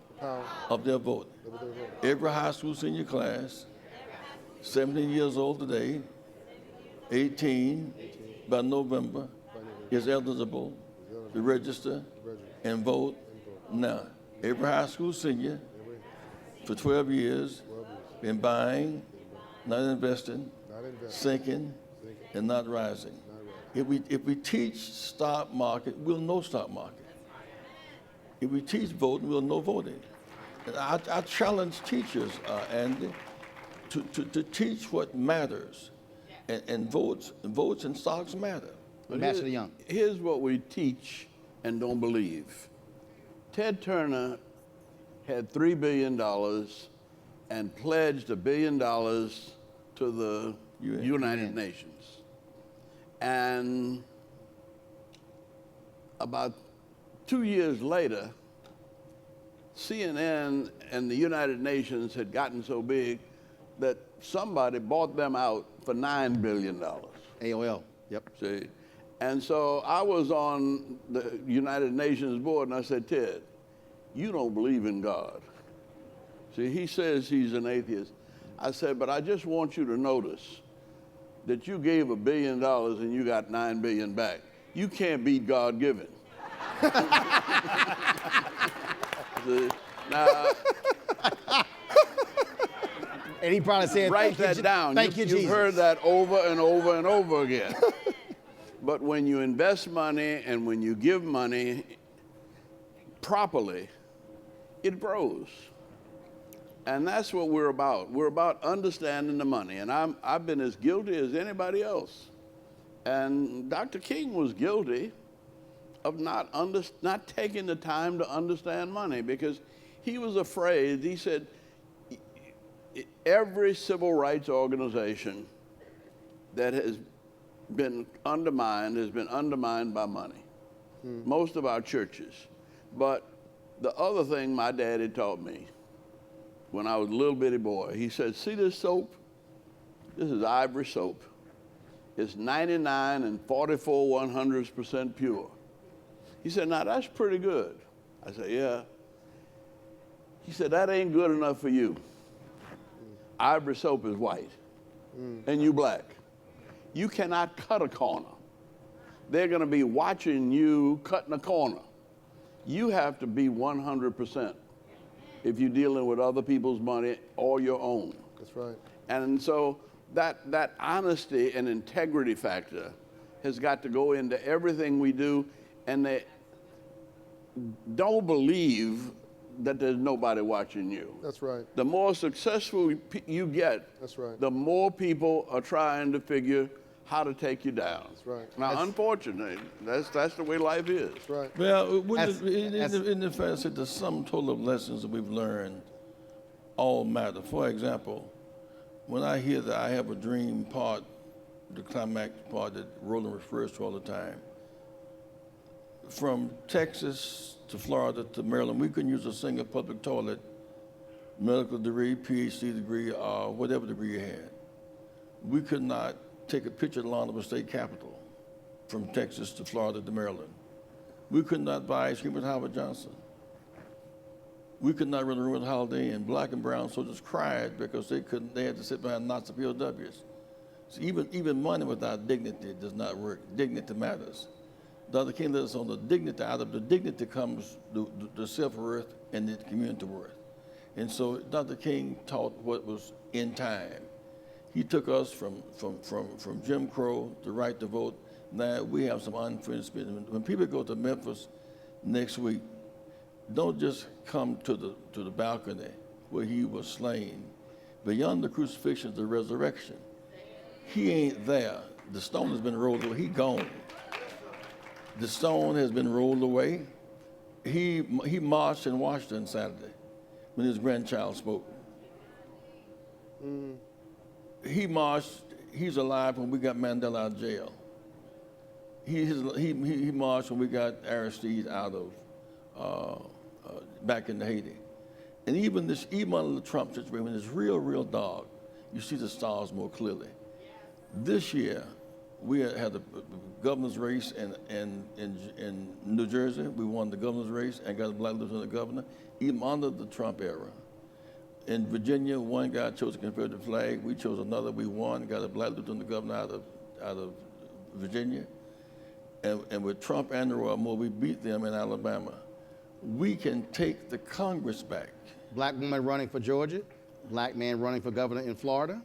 of their vote. of their vote. Every high school senior class, 17 years old today, 18 by November, is eligible to register and vote now. Every high school senior for 12 years been buying, not investing, sinking, and not rising. If we teach stock market, we'll know stock market. If we teach voting, we'll know voting. And I challenge teachers, Andy, to teach what matters. And votes and stocks matter. Ambassador Young. Here's what we teach and don't believe. Ted Turner had $3 billion and pledged $1 billion to the United Nations. And about 2 years later, CNN and the United Nations had gotten so big that somebody bought them out for $9 billion. AOL. Yep. See? And so I was on the United Nations board and I said, Ted, you don't believe in God. See, he says he's an atheist. I said, but I just want you to notice that you gave $1 billion and you got $9 billion back. You can't beat God given. Now, And he probably said, write "Thank you, that down. Thank you, You've Jesus." heard that over and over and over again. But when you invest money and when you give money properly, it grows. And that's what we're about. We're about understanding the money. And I've been as guilty as anybody else. And Dr. King was guilty of not taking the time to understand money because he was afraid. He said, every civil rights organization that has been undermined by money. Most of our churches. But the other thing my daddy taught me when I was a little bitty boy, he said, see this soap? This is ivory soap. It's 99 and 44/100% pure. He said, now that's pretty good. I said, yeah. He said, that ain't good enough for you. Ivory soap is white, and you black. You cannot cut a corner. They're going to be watching you cutting a corner. You have to be 100% if you're dealing with other people's money or your own. That's right. And so that honesty and integrity factor has got to go into everything we do, and they don't believe that there's nobody watching you. That's right. The more successful you get, That's right. the more people are trying to figure how to take you down. That's right. Now, unfortunately, that's the way life is. That's right. Well, That's- in the fact that the sum total of lessons that we've learned all matter. For example, when I hear that I have a dream part, the climax part that Roland refers to all the time, from Texas to Florida to Maryland, we couldn't use a single public toilet, medical degree, PhD degree, or whatever degree you had. We could not take a picture of the lawn of a state capitol from Texas to Florida to Maryland. We could not buy ice cream at Howard Johnson. We could not run a room at Holiday Inn. Black and brown soldiers cried because they had to sit behind Nazi POWs. So even money without dignity does not work. Dignity matters. Dr. King led us on the dignity. Out of the dignity comes the self-worth and the community worth. And so Dr. King taught what was in time. He took us from Jim Crow, the right to vote. Now we have some unfinished business. When people go to Memphis next week, don't just come to the balcony where he was slain. Beyond the crucifixion, the resurrection. He ain't there. The stone has been rolled away. He gone. The stone has been rolled away. He marched in Washington Saturday when his grandchild spoke. He marched. He's alive when we got Mandela out of jail. He marched when we got Aristide out of back in Haiti. And even under the Trump situation, when it's real dark, you see the stars more clearly. This year, we had the governor's race in New Jersey. We won the governor's race and got a black lieutenant governor, even under the Trump era. In Virginia, one guy chose a Confederate flag. We chose another. We won, got a black lieutenant governor out of Virginia. And with Trump and the Roy Moore, we beat them in Alabama. We can take the Congress back. Black woman running for Georgia, black man running for governor in Florida.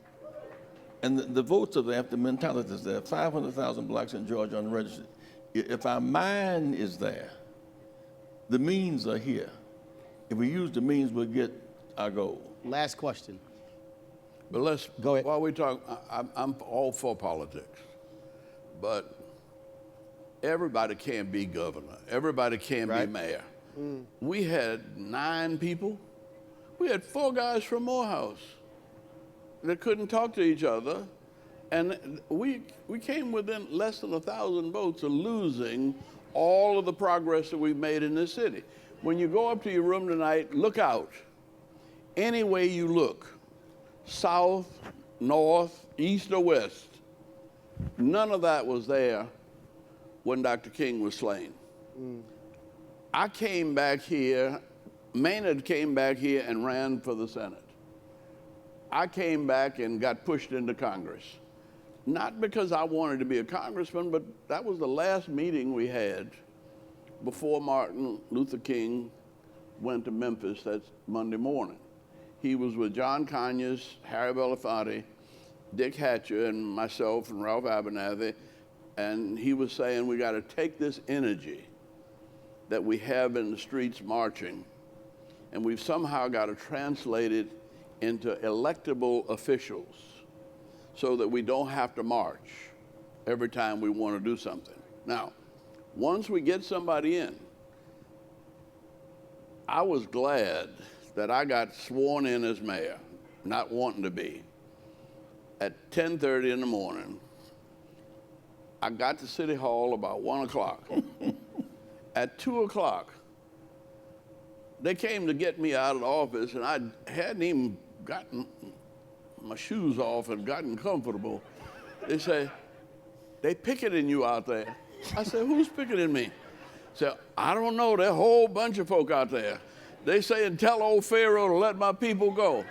And the votes are there, the mentality is there. 500,000 blacks in Georgia unregistered. If our mind is there, the means are here. If we use the means, we'll get our goal. Last question. But let's Go ahead. While we talk, I'm all for politics, but everybody can't be governor. Everybody can't be Right. mayor. We had 9 people. We had 4 guys from Morehouse that couldn't talk to each other, and we came within less than 1,000 votes of losing all of the progress that we've made in this city. When you go up to your room tonight, look out. Any way you look, south, north, east, or west, none of that was there when Dr. King was slain. I came back here Maynard came back here and ran for the Senate. I came back and got pushed into Congress. Not because I wanted to be a congressman, but that was the last meeting we had before Martin Luther King went to Memphis that Monday morning. He was with John Conyers, Harry Belafonte, Dick Hatcher, and myself and Ralph Abernathy, and he was saying we got to take this energy that we have in the streets marching, and we've somehow got to translate it into electable officials so that we don't have to march every time we want to do something. Now, once we get somebody in, I was glad that I got sworn in as mayor, not wanting to be. At 10:30 in the morning, I got to City Hall about 1 o'clock. At 2 o'clock, they came to get me out of the office, and I hadn't even gotten my shoes off and gotten comfortable. They say, they picketing you out there. I said, who's picketing me? Said, I don't know, there's a whole bunch of folk out there. They saying, tell old Pharaoh to let my people go.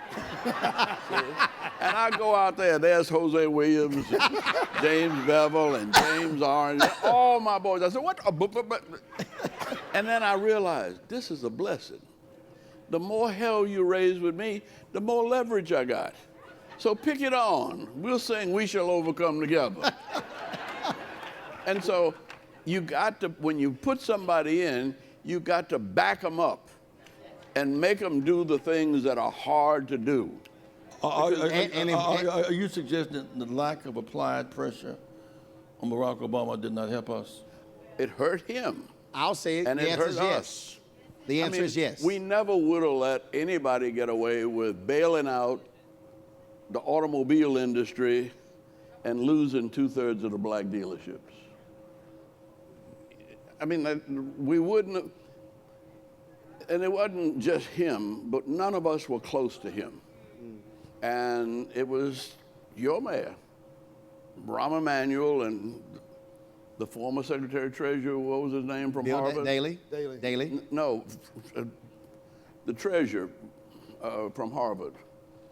And I go out there, there's Jose Williams, and James Bevel, and James Orange, all my boys. I said, what? And then I realized, this is a blessing. The more hell you raise with me, the more leverage I got. So pick it on. We'll sing We Shall Overcome Together. And so you got to, when you put somebody in, you got to back them up and make them do the things that are hard to do. Are you suggesting the lack of applied pressure on Barack Obama did not help us? It hurt him. I'll say it. And The it answer hurt is us. yes. The answer is yes. We never would have let anybody get away with bailing out the automobile industry and losing 2/3 of the black dealerships. I mean, we wouldn't have, and it wasn't just him, but none of us were close to him. And it was your mayor, Rahm Emanuel, and the former Secretary of Treasury, what was his name from Bill Harvard? Daley. Daley. Daley. No, the treasurer from Harvard.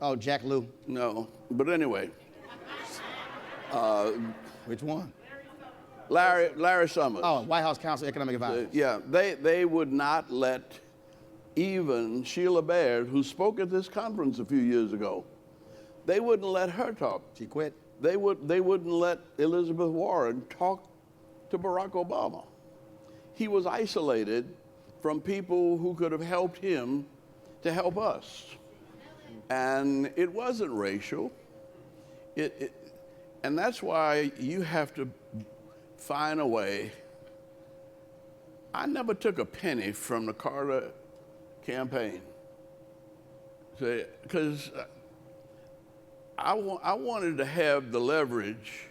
Oh, Jack Lew. No, but anyway, Which one? Larry Summers. Oh, White House Council Economic Advisor. Yeah, they would not let even Sheila Baird, who spoke at this conference a few years ago, they wouldn't let her talk. She quit. They wouldn't let Elizabeth Warren talk to Barack Obama. He was isolated from people who could have helped him to help us. And it wasn't racial. And that's why you have to find a way. I never took a penny from the Carter campaign. Because I wanted to have the leverage.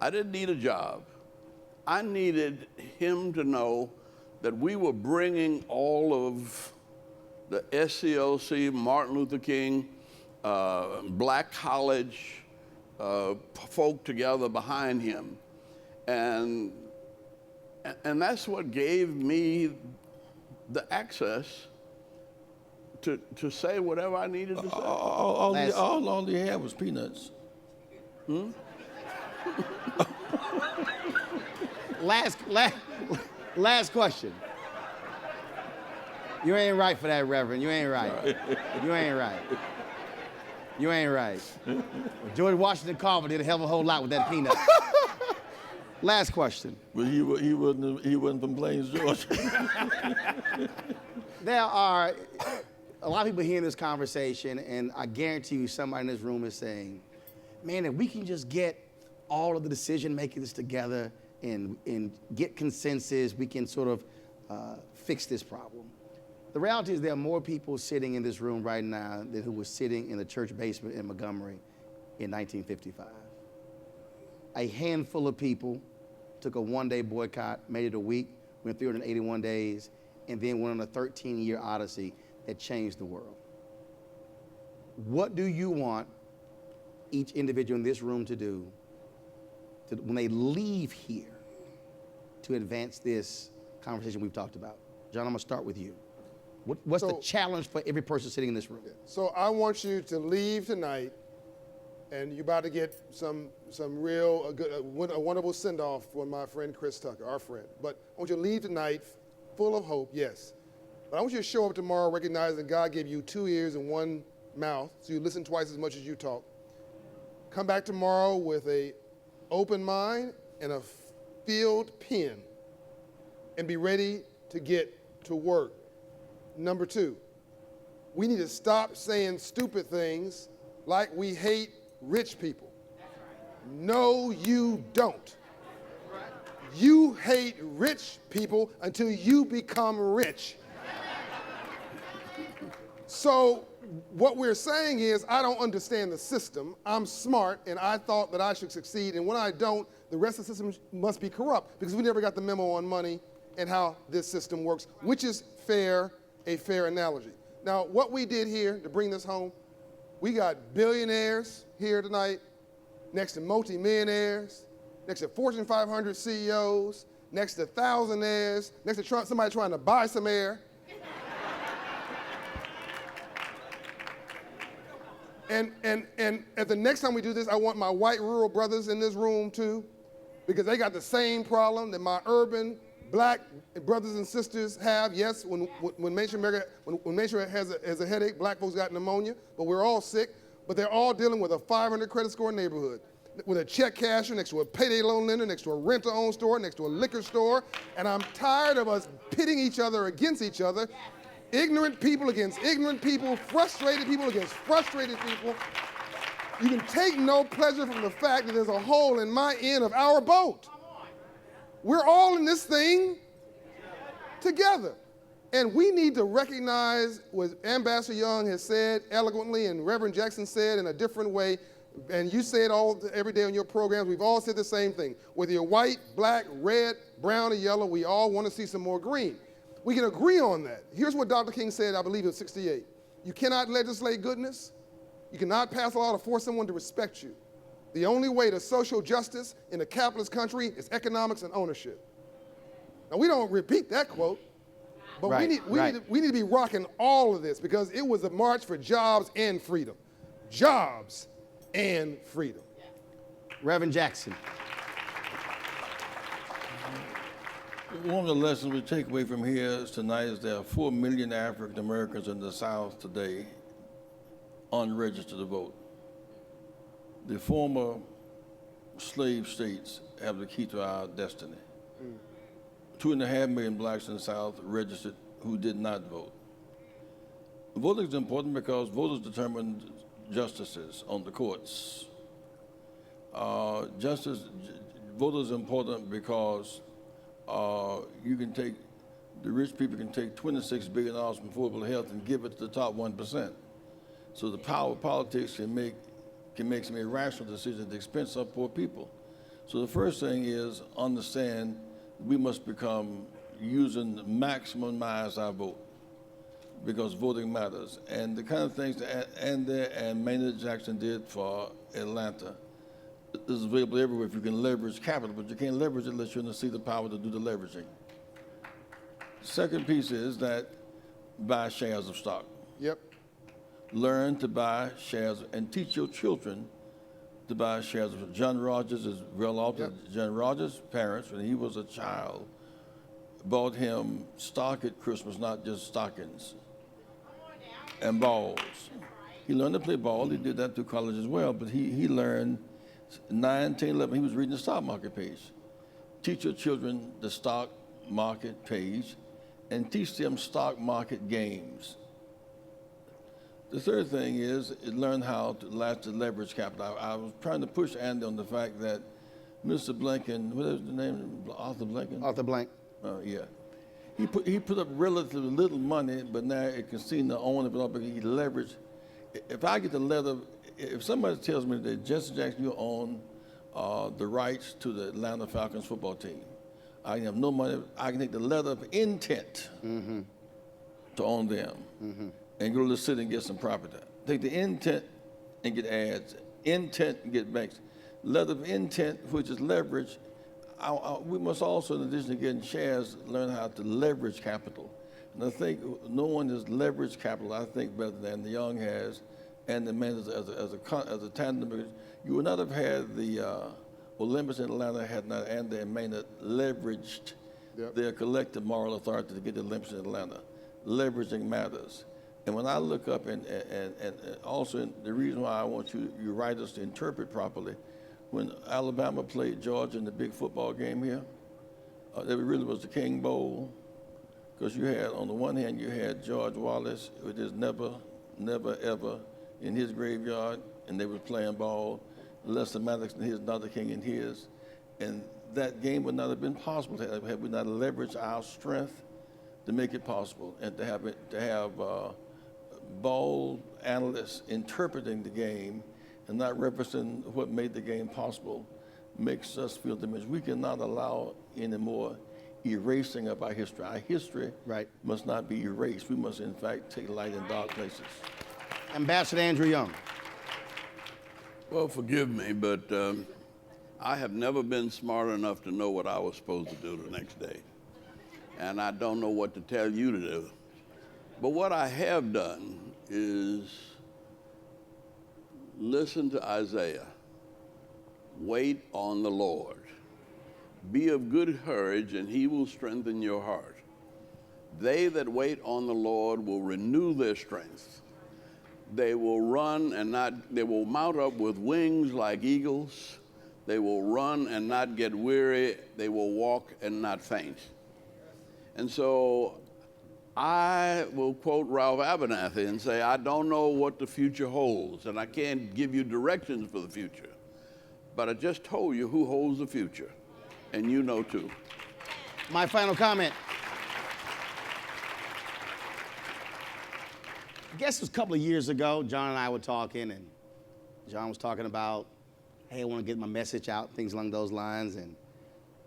I didn't need a job. I needed him to know that we were bringing all of the SCLC, Martin Luther King, Black College folk together behind him. And that's what gave me the access to say whatever I needed to say. All he had was peanuts. Last question. You ain't right for that, Reverend. You ain't right. You ain't right. You ain't right. George Washington Carver did a hell of a whole lot with that peanut. Last question. But he wasn't from Plains, Georgia. There are a lot of people hearing this conversation, and I guarantee you somebody in this room is saying, man, if we can just get all of the decision makers together and get consensus, we can sort of fix this problem. The reality is there are more people sitting in this room right now than who were sitting in the church basement in Montgomery in 1955. A handful of people took a one-day boycott, made it a week, went 381 days, and then went on a 13-year odyssey that changed the world. What do you want each individual in this room to do when they leave here to advance this conversation we've talked about? John, I'm gonna start with you. What's the So- challenge for every person sitting in this room? So I want you to leave tonight, and you're about to get some real a wonderful send off for my friend Chris Tucker, our friend. But I want you to leave tonight full of hope, yes. But I want you to show up tomorrow recognizing God gave you 2 ears and 1 mouth, so you listen twice as much as you talk. Come back tomorrow with a open mind and a filled pen, and be ready to get to work. Number 2, we need to stop saying stupid things like we hate rich people. No, you don't. You hate rich people until you become rich. So what we're saying is, I don't understand the system. I'm smart, and I thought that I should succeed. And when I don't, the rest of the system must be corrupt, because we never got the memo on money and how this system works, which is fair, a fair analogy. Now, what we did here to bring this home, we got billionaires here tonight, next to multimillionaires, next to Fortune 500 CEOs, next to thousandaires, next to somebody trying to buy some air. And at the next time we do this, I want my white rural brothers in this room too, because they got the same problem that my urban black brothers and sisters have. Yes, when mainstream America, when mainstream has a headache, black folks got pneumonia, but we're all sick. But they're all dealing with a 500 credit score neighborhood, with a check casher next to a payday loan lender, next to a rent-to-own store, next to a liquor store. And I'm tired of us pitting each other against each other. Ignorant people against ignorant people, frustrated people against frustrated people. You can take no pleasure from the fact that there's a hole in my end of our boat. We're all in this thing together. And we need to recognize what Ambassador Young has said eloquently, and Reverend Jackson said in a different way, and you say it every day on your programs. We've all said the same thing. Whether you're white, black, red, brown, or yellow, we all want to see some more green. We can agree on that. Here's what Dr. King said, I believe in '68. You cannot legislate goodness. You cannot pass a law to force someone to respect you. The only way to social justice in a capitalist country is economics and ownership. Now, we don't repeat that quote, but we need to be rocking all of this, because it was a march for jobs and freedom. Jobs and freedom. Reverend Jackson. One of the lessons we take away from here tonight is there are 4 million African Americans in the South today unregistered to vote. The former slave states have the key to our destiny. 2.5 million blacks in the South registered who did not vote. Voting is important because voters determine justices on the courts. Voters is important because the rich people can take $26 billion from affordable health and give it to the top 1%. So the power of politics can make some irrational decisions at the expense of poor people. So the first thing is understand we must maximize our vote, because voting matters. And the kind of things that Andy and Maynard Jackson did for Atlanta is available everywhere if you can leverage capital, but you can't leverage it unless you're in the seat of power to do the leveraging. Second piece is that buy shares of stock. Yep. Learn to buy shares and teach your children to buy shares of. John Rogers is real often. Yep. John Rogers' parents, when he was a child, bought him stock at Christmas, not just stockings and balls. He learned to play ball. He did that through college as well, but he learned 9, 10, 11, he was reading the stock market page. Teach your children the stock market page and teach them stock market games. The third thing is learn how to leverage capital. I was trying to push Andy on the fact that Mr. Blinken, what is the name? Arthur Blinken? Arthur Blank. Yeah. He put up relatively little money, but now it can see the owner of it all because he leveraged. If I get the letter, if somebody tells me that Jesse Jackson, you own the rights to the Atlanta Falcons football team, I have no money. I can take the letter of intent to own them and go to the city and get some property. Take the intent and get ads, intent and get banks. Letter of intent, which is leverage. We must also, in addition to getting shares, learn how to leverage capital. And I think no one has leveraged capital, I think, better than the Young has, and the man as a tandem. Because you would not have had the Olympics in Atlanta had not Andy and Maynard leveraged their collective moral authority to get the Olympics in Atlanta. Leveraging matters. And when I look up, and also the reason why I want you writers to interpret properly, when Alabama played Georgia in the big football game here, it really was the King Bowl, because you had, on the one hand, you had George Wallace with his never, ever in his graveyard, and they were playing ball. Lester Maddox and his, not the king in his. And that game would not have been possible had we not leveraged our strength to make it possible, and to have ball analysts interpreting the game and not representing what made the game possible makes us feel diminished. We cannot allow any more erasing of our history. Our history must not be erased. We must, in fact, take light in dark places. Ambassador Andrew Young. Well, forgive me, but I have never been smart enough to know what I was supposed to do the next day. And I don't know what to tell you to do. But what I have done is listen to Isaiah. Wait on the Lord. Be of good courage, and he will strengthen your heart. They that wait on the Lord will renew their strength. They will run and they will mount up with wings like eagles. They will run and not get weary. They will walk and not faint. And so I will quote Ralph Abernathy and say, I don't know what the future holds, and I can't give you directions for the future. But I just told you who holds the future, and you know too. My final comment. I guess it was a couple of years ago, John and I were talking, and John was talking about, hey, I want to get my message out, things along those lines. And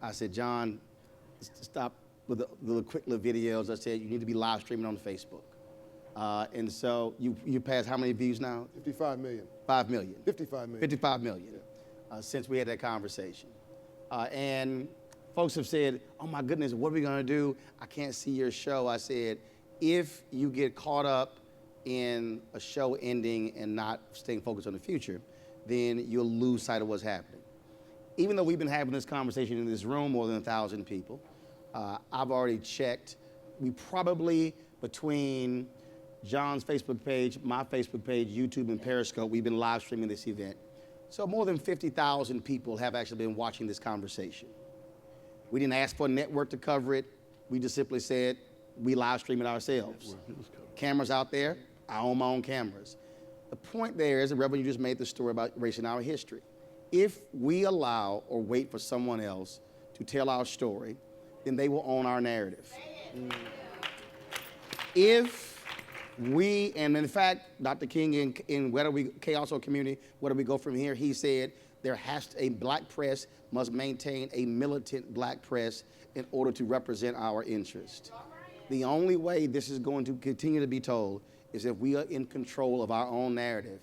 I said, John, stop with the quick little videos. I said, you need to be live streaming on Facebook. And so you passed how many views now? 55 million. 5 million. 55 million. 55 million since we had that conversation. And folks have said, oh my goodness, what are we gonna do? I can't see your show. I said, if you get caught up in a show ending and not staying focused on the future, then you'll lose sight of what's happening. Even though we've been having this conversation in this room, more than 1,000 people, I've already checked. We probably, between John's Facebook page, my Facebook page, YouTube, and Periscope, we've been live streaming this event. So more than 50,000 people have actually been watching this conversation. We didn't ask for a network to cover it. We just simply said, we live stream it ourselves. Cameras out there, I own my own cameras. The point there is, and Reverend, you just made the story about erasing our history. If we allow or wait for someone else to tell our story, then they will own our narrative. If we, and in fact, Dr. King in Where Do We, Chaos or Community, Where Do We Go From Here, he said a black press must maintain a militant black press in order to represent our interest. The only way this is going to continue to be told is if we are in control of our own narrative.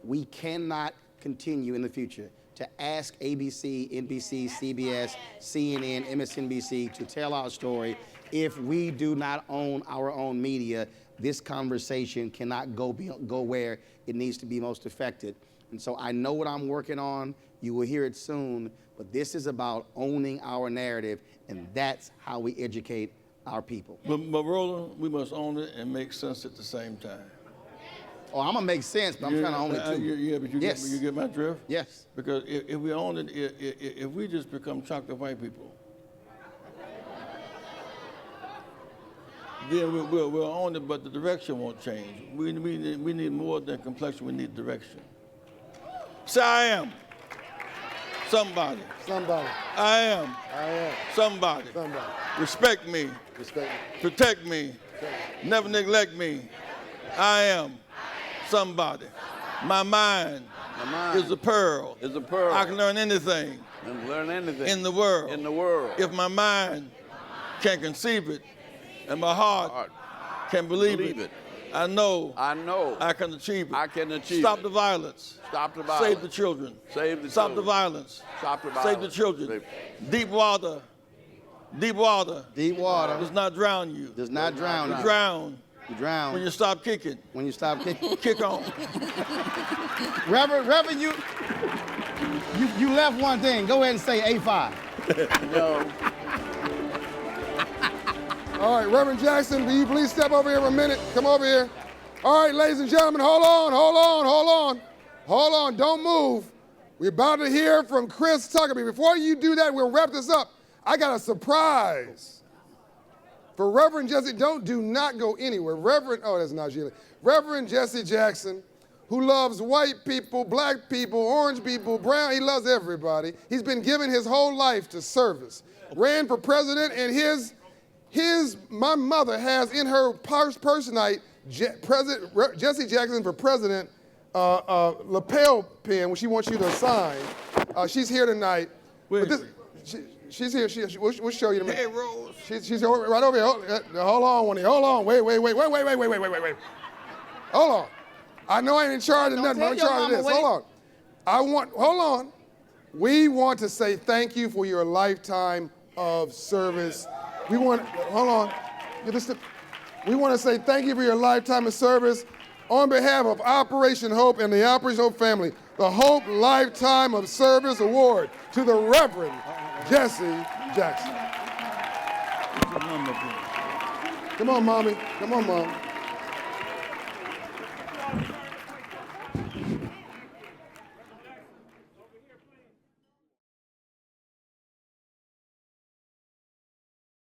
We cannot continue in the future to ask ABC, NBC, CBS, CNN, MSNBC to tell our story. If we do not own our own media, this conversation cannot go where it needs to be most effective. And so I know what I'm working on. You will hear it soon, but this is about owning our narrative, and that's how we educate our people. But Roland, we must own it and make sense at the same time. Oh, I'm gonna make sense, but I'm trying to own it too. Yeah, but you get my drift? Yes. Because if we own it, if we just become chocolate white people, then we'll own it, but the direction won't change. We need more than complexion, we need direction. Say I am. Somebody. Somebody. I am. I am. Somebody. Somebody. Respect me. Respect me. Protect me. Never neglect me. I am somebody. My mind is a pearl. Is a pearl. I can learn anything. And learn anything. In the world. In the world. If my mind can conceive it and my heart can believe it. I know I can achieve it. I can achieve Stop it. the violence. Stop the violence. Save the children. Save the Stop children. the violence. Stop the violence. Save the children. Deep water Deep water Deep water does not drown you. does not drown You you. drown You drown when you stop kicking. when you stop kicking. Kick on. Reverend, you left one thing. Go ahead and say A5. No. All right, Reverend Jackson, will you please step over here for a minute? Come over here. All right, ladies and gentlemen, hold on, don't move. We're about to hear from Chris Tuckerby. Before you do that, we'll wrap this up. I got a surprise for Reverend Jesse. Do not go anywhere. That's not Julie. Reverend Jesse Jackson, who loves white people, black people, orange people, brown, he loves everybody. He's been given his whole life to service. Ran for president, and my mother has in her personite Jesse Jackson for president lapel pin, which she wants you to sign. She's here tonight. She's here. We'll show you. Hey, Rose. She's right over here. Hold on, Winnie. Hold on. Wait. Hold on. I know I ain't in charge of nothing, but I'm in charge of this. Hold on. We want to say thank you for your lifetime of service. We want to say thank you for your lifetime of service on behalf of Operation Hope and the Operation Hope family. The Hope Lifetime of Service Award to the Reverend Jesse Jackson. Come on, Mommy. Come on, Mom.